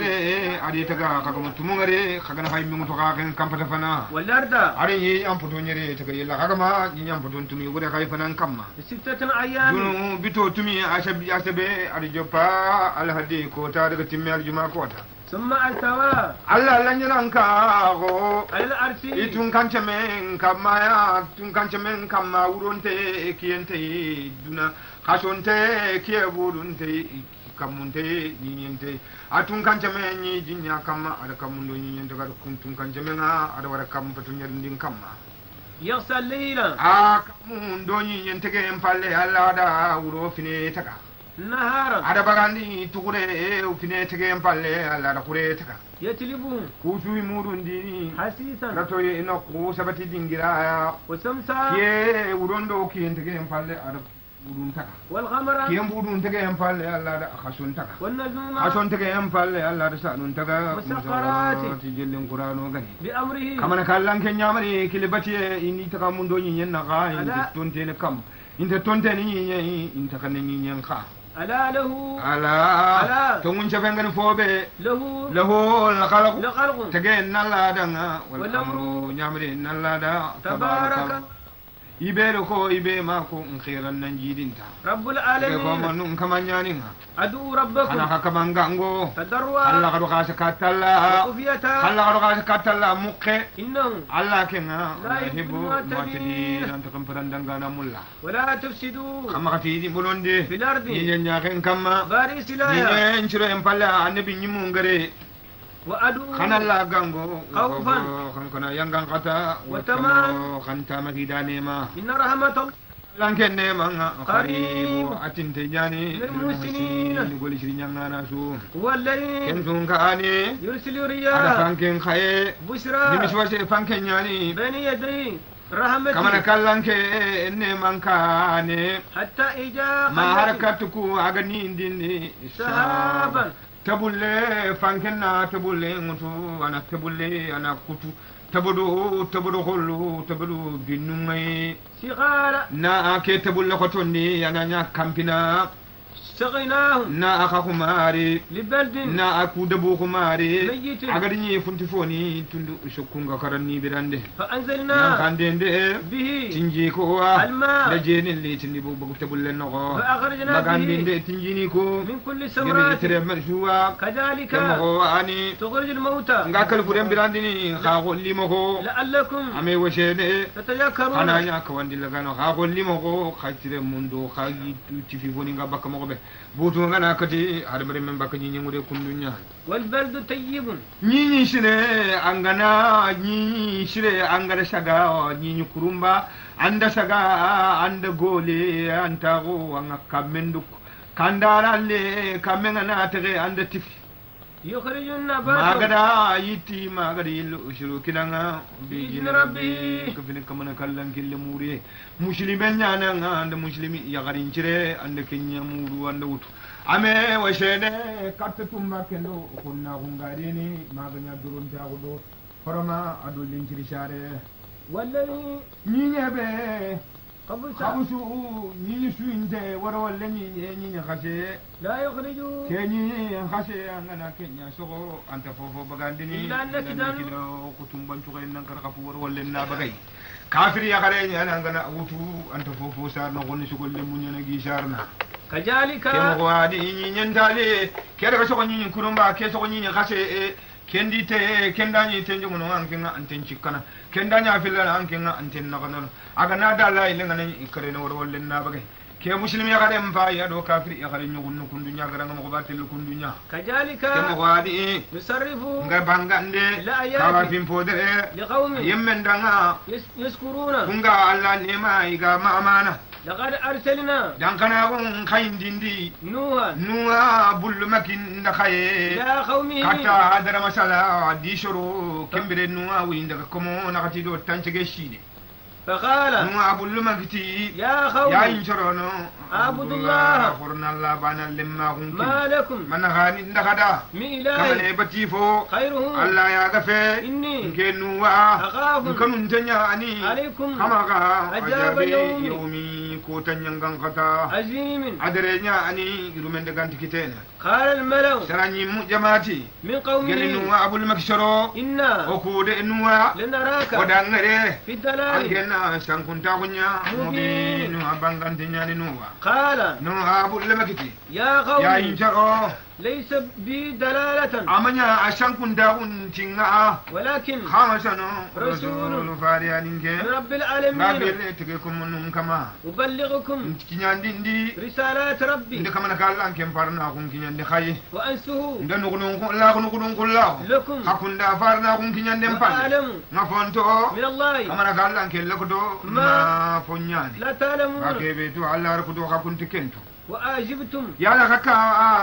أدي تكا كم تمغري خغنا هاي ميمو تكا كم فتفنا والأرض أري أم فدوني تكا يلا كما ينام فدون تمي وري خاي فنان كما ستة أيام دونو بيتو تمي أسبي أدي جوبا على هدي كوتا دك تمي الجمعة كوتا ثم التوى Allah lanyiranka go على الأرض itun kancemen kama ya tun kancemen kama uronte kiyente duna kasonte kiyebudunte kamunte nyinte atun kancemen ni jinya kama ada kamundo nyinte kada kuntun kancemen ada wara kam patunya ndin kama يغسل الليل kamundo nyinte ke empalle Allah da uro fine taka نهارا ada bagandi tukure ufine tege empalle Allah da kure taka يتلبه kutu murundi حسيسا rato ye ino ko sabati dingira وسمسا ye urondo ki entege empalle ada urun taka والغمر ki mbudun tege empalle Allah da khasun taka والنجوم khasun tege empalle Allah da sanun taka Musakkarati. ti jellin qur'ano gani بأمره kamana kallan ken nyamari kilibati ini taka mundo nyen na ga Ala. inte tonte ne kam inte tonte ni nyen inte kan ni nyen kha ألا له ala to mun chabengan fobe له lahu al khalq لخلق tege nalla danga wal Wal-amru. amru nyamri nalla da تبارك ibero ko ibe ma ko khiran nan jidinta رب ke ko العالمين manun kamanyani أدعو ana ربكم ka kamangango alla تضرعا kadu khasa katalla وخفية alla kadu khasa katalla mukke إنه alla kenga La hibu yuhibbu matidi al-mu'tadin. anta kam parandanga mulla ولا تفسدوا kama kati bulonde في الأرض ni nya ken kama بارئ ni سلايا enchiro empalla annabi nyimu ngare وأدعو khana la gango Khawfan. khan kana yangan kata Wa taman. khanta makidane ma إن رحمة الله lanken ne manga Qarib. qaribu atinte jani Lil muhsinin. goli shiri nyangana su هو الذي ken tun ka ani يرسل ada الرياح fanken khaye بشرى nimi swase fanken nyani بين يدي kamana رحمته kallanke ne manka ne حتى إجا ma خلته harakatuku aga ni indini سحابا tabulle fanken na tabulle ngutu ana tabulle ana kutu tabudu hollu tabudu dinnumai صغارا na ake tabulle kotondi yana nya kampina سقيناهم na aka kumari لبلد na aku dabu kumari Mayyitin. agadi ni funti foni tundu shokunga karanni birande nan فأنزلنا kandende به tinji ko wa الماء da jeni li tindi bu bu tabulle no ko فأخرجنا به magandinde tinjini ko من كل gemi ثمرات tere marjuwa كذلك kemo ani تخرج الموتى ngakal furen birandini kha golli mo ko لعلكم ame washede تتذكرون ana nya ka wandi lagano kha golli mo ko khatire mundo kha ti fi foni ngaba ka mo be butu ngana kati harbare men baka nyi ngude kundunya والبلد طيب nyi shine angana nyi shire angara shaga nyi kurumba anda shaga anda gole anta go anga kamendu kandara le kamenga na tere anda tifi يخرج النبات magada yiti magada yillu ushuru kinanga بإذن ربي kafini kamana kallan kille muri muslimen nyana anda muslimi ya garinchire anda kenya muru anda wutu ame washene katta tumba kendo kunna hungarini maganya durun tagudo farama adu linchiri share والذي nyinyebe قبل khabusu nyinyi suinde wara walla nyinyi khase لا يخرج kenyi khase angana kenya sogo anta fofo bagandini Illa annaki dan- kido kutumban tukai nan kar kafu war walla na bagai kafiri ya kare ni ana ngana wutu anta fofo sar na gonni sugolle munya na gi sarna كذلك kemo ko adi nyinyi ndale kere ko sogo nyinyi kurumba ke sogo nyinyi khase kendi te kendani tenjo mono ankenga anten cikkana kendanya fillana ankenga anten nakana aga na dalla ile ngana ikare no wor wolle na bagay ke muslimi ya gade mfa ya do kafiri ya gade nyugun kundunya gara ngam ko batel kundunya كذلك kemo ko adi يصرف nga bangande La ayati. kawa fim podere لقوم yemmen danga يذكرون kunga alla nema iga ma amana لقد أرسلنا dan kana gon khayndindi نوحا nuwa bullu makin na khaye إلى قومه kata adara masala di shoro kembere nuwa winda komo nakati do tanchege shine فقال نوا أبو المكتي يا قوم يا إنشرونو أعبد الله قرنا الله بانا لما كنتم ما لكم من غاني نغدا من كما إله نبتيفو خيره الله يا غفي إني كنوا أخاف كنون تنياني عليكم كما غا عذاب يومي كوتن غنقتا عظيم أدرينيا أني يرومن دغانتي كيتين قال الملأ سراني جماعتي من قومه جلنوا أبو المكشرو إنا وكود إنوا لنراك ودانغري في الدلال أنجنا شانكونتا كنيا مبين أبانغانتينيا نوا قال نو أبو المكتي يا قوم يا إنشرو ليس بي دلالة أمانيا أشانكونتا كنتينا ولكن خامسانو رسول فاريانينك من رب العالمين ngabele tikekum num kama أبلغكم kinyandi ndi رسالات ربي ndi kama nakalla ankem parna kun kinyandi khayi وأنسه ndan nugudun ko la nugudun kullahu لكم hakunda farna kun kinyandi mpal وأعلم ngafonto من الله kama nakalla ankel lakudo ma fonyani لا تعلمون akebe to alla rakudo hakunti kento وأعجبتم yala kaka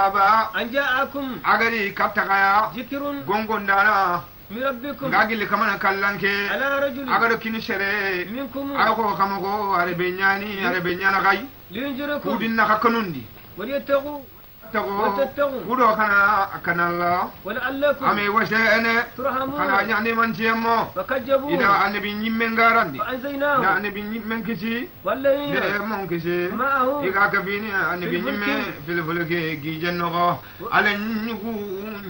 aba أن جاءكم agari kaptakaya ذكر gongondana من ربكم ngagili kama nakallanke على رجل agado kini sere منكم ako kamako arebenyana kai لينذركم kudinna kakanundi وليتقوا tago وتتقوا kudo kana Allah ولعلكم ame wase ene ترحمون kana nyane mantiemo فكذبوه ida annabi nyimmen garandi da فأنزيناه annabi nyimmen kisi والذين de mon kisi معه iga kabini annabi nyimme fil fulke gi jenno alen nyugu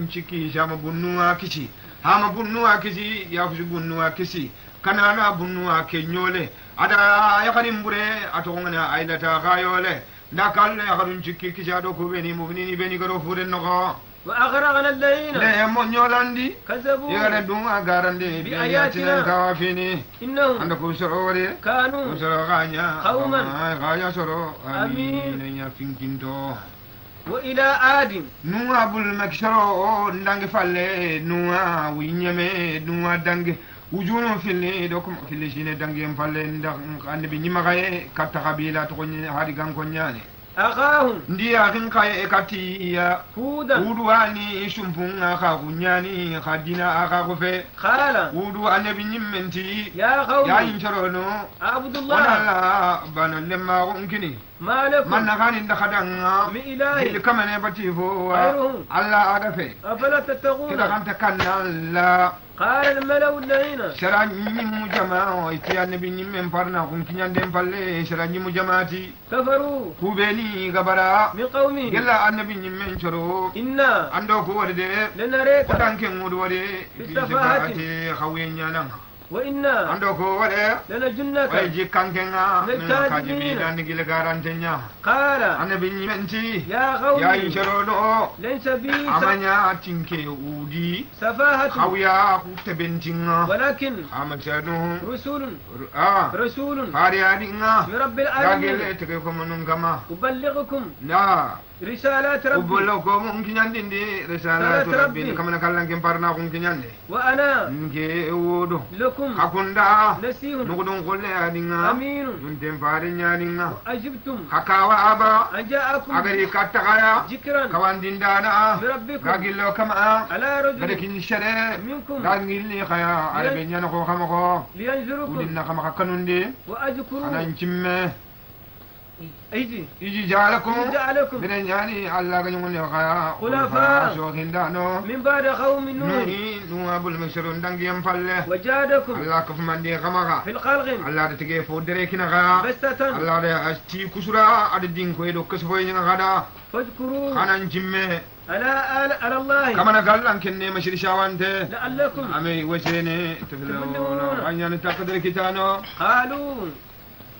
nchiki shama bunnuwa kisi hama bunnuwa kisi ya fusu bunnuwa kisi kana na bunnuwa kenyole ada yakarim bure atongana aidata gayole ndakal yakarun chiki kisi ado kubeni mubnini beni garo furen nogo وأغرقنا الذين le mo nyolandi كذبوا yagara dunga garande بآياتنا kawafini إنهم anda ko sorore كانوا soro ganya قوما ganya soro آمين. amin nya finkinto وإلى عاد nuwa bul maksharo ndange falle nuwa winyame nuwa dange wujuno fili dokum fili shine dange falle ndak annabi nyimagaye katta kabila to konye hadi gan konyane أخاهم ndiya kin kaye ekati ya هودا wuduwani shumpunga ka kunyani khadina aka kufe قال wudu annabi nyimmenti يا قوم ya incharono أعبد الله wala bana lemma unkini ما لكم man nakani ndakadanga من إله il kamane batifo غيره alla agafe أفلا تتقون kita kanta kanna قال الملأ الذين shara nyimu jama iti annabi nyimmen parna kun kinyanden palle shara nyimu jamaati كفروا kubeni gabara من قومه gella annabi nyimmen choro إنا ando ko wade لنريك kodanke ngudu wade Fi safahati. ati khawenya وإنا ando ko wade لنجنك way jikkankenga Lil kaji kadibina. bi dan gile garantenya قال annabi nyimmenti يا قوم ya inchoro ليس بي amanya tinke udi سفاهة khawya kutebentinga ولكن amatanu رسول fariyadinga من رب العالمين yagele tege ko munun kama أبلغكم na رسالات ربي ubolo ko mun kinyandindi risalatu rabbi kamana kallan kem parna kun kinyande وأنا nge wodo لكم hakunda نسيه nugudun kolle adinga أمين nuntem fare nyadinga أجبتم hakawa aba أن جاءكم agari kattakaya ذكرا kawandindana من ربكم gagillo kama على gade رجل kin shere منكم gangilli khaya arabe nyana ko kama ko لينذركم udinna kama kanundi وأذكروا anan cimme أيدي iji jalakum جعلكم bene nyani alla ganyu ne khaya Khulafa. so hindano من بعد قوم نوح nuni nuwa bul masharun dangiyam palle وجادكم alla ka fumande kamaga في الخلق alla da tige fo dere kinaga بستة alla da asti kusura ada din ko edo kasfo yin gada فاذكروا kanan jimme على الله kamana gallan kenne mashir shawante لعلكم ame wajene tafilawna anyana taqdir kitano قالوا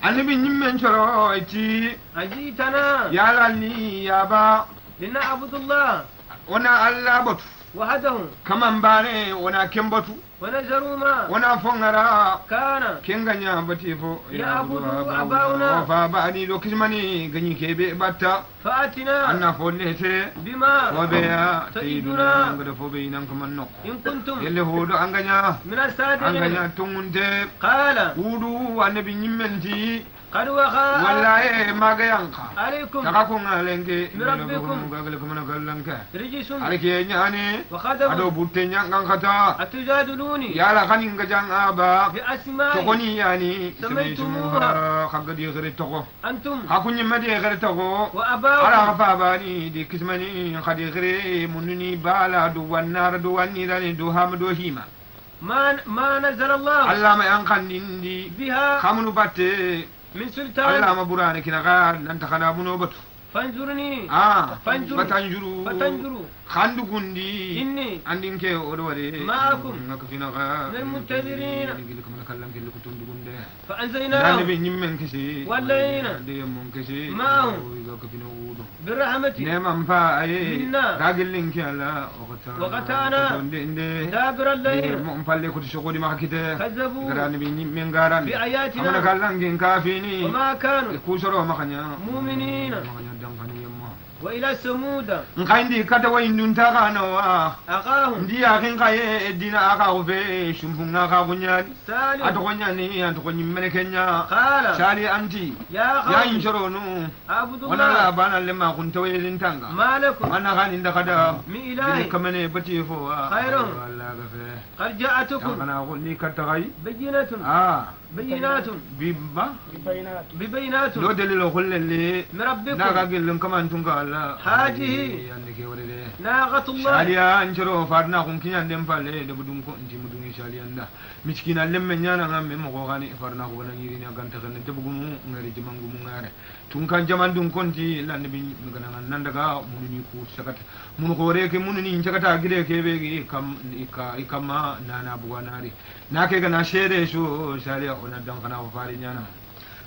annabi nyimmen choro iti أجيتنا yalalni yaba لنعبد الله wana alla batu وحده kaman bare wana kembatu ونذروا ما wana fongara كان kenganya bati fo Ya'budu aba'una. fa ba'di do kismani ganyi kebe batta فأتنا anna follete بما wa beya سيدنا sayyiduna ngada fo be nan kuma no إن كنتم yelle hodo anganya من الصادقين anganya tungunte قال wudu annabi nyimmenti قد وخا والله ما قيانقا عليكم تقاكم عليك بربكم قالكم انا قالنك رجس عليك يعني وخدم ادو بوتين يان ختا أتجادلوني يا لا خنين جان ابا بأسماء تقوني يعني سميتموها خقدي غير تقو أنتم خاكوني مدي غير تقو وأباؤكم على غفاباني دي كسمني خدي غير منني بالا دو والنار دو والنيران دو هم دو هيما ما نزل الله الله ما ينقن دي بها خامنو باتي من سلطان الله ما برانك نغا ننت خنا بنوبتو فانظرني فانجروا فتنجروا خاندو غندي إني عندك ودوري معكم نكفينا غا من المنتظرين لكم نكلم كلكم تندغنده فأنزيناه نبي نيمن كسي ولينا ديمون كسي معهم كفينا ودو برحمتي نعم فاي منا راجل لينك على وقتانا دابر الليل مو مفلي كنت شغولي ما كده كذبوا غراني من غران بآياتنا أنا كلام كافيني وما كانوا كوشرو ما خنيا مؤمنين وإلى ثمود نخايندي كتا وين تاغانوا أخاهم ndi akin kaye dina aka ufe shumfunga ka kunyani سالم atokonyani atokonni menekenya قال shali anti يا ya قوم inshoronu اعبدوا wana la الله bana lemma kun tawelin tanga ما لكم ana kan inda kada من dine إله kamane bati fo خير. Allah gafe قد جاءتكم kana kulli katagai بينة بينات bibba ببينات do delilo kullelle من ربكم naga gillin kaman tunga Allah حاجه yande ke wadede ناقة الله shaliya inshoro farna kun kinyan dem falle de budun ko inti mudun shaliya nda miskina lemme nyana ngamme mo ko gani farna ko bana yiri na ganta kan de bugumu ngari jimangu mu ngare tun kan jaman dun konti lan bi ngana nan daga mununi ku sakata mun ko reke mununi sakata gide ke be kam ikama nana buwanari nake gana shere sho shaliya ona dan kana fari nyana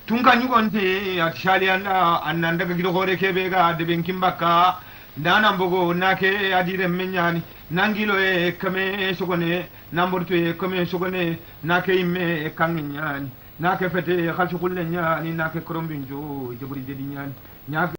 tun kan yi konti at shaliya nda annan daga gido hore ke be ga de ben kimbaka ndanan bogo nake adire menyani nangilo e kame sogone namborto e kame sogone nake imme e kanginyani nake fete khalsu kulle nyani nake krombinjo jaburi dedi nyani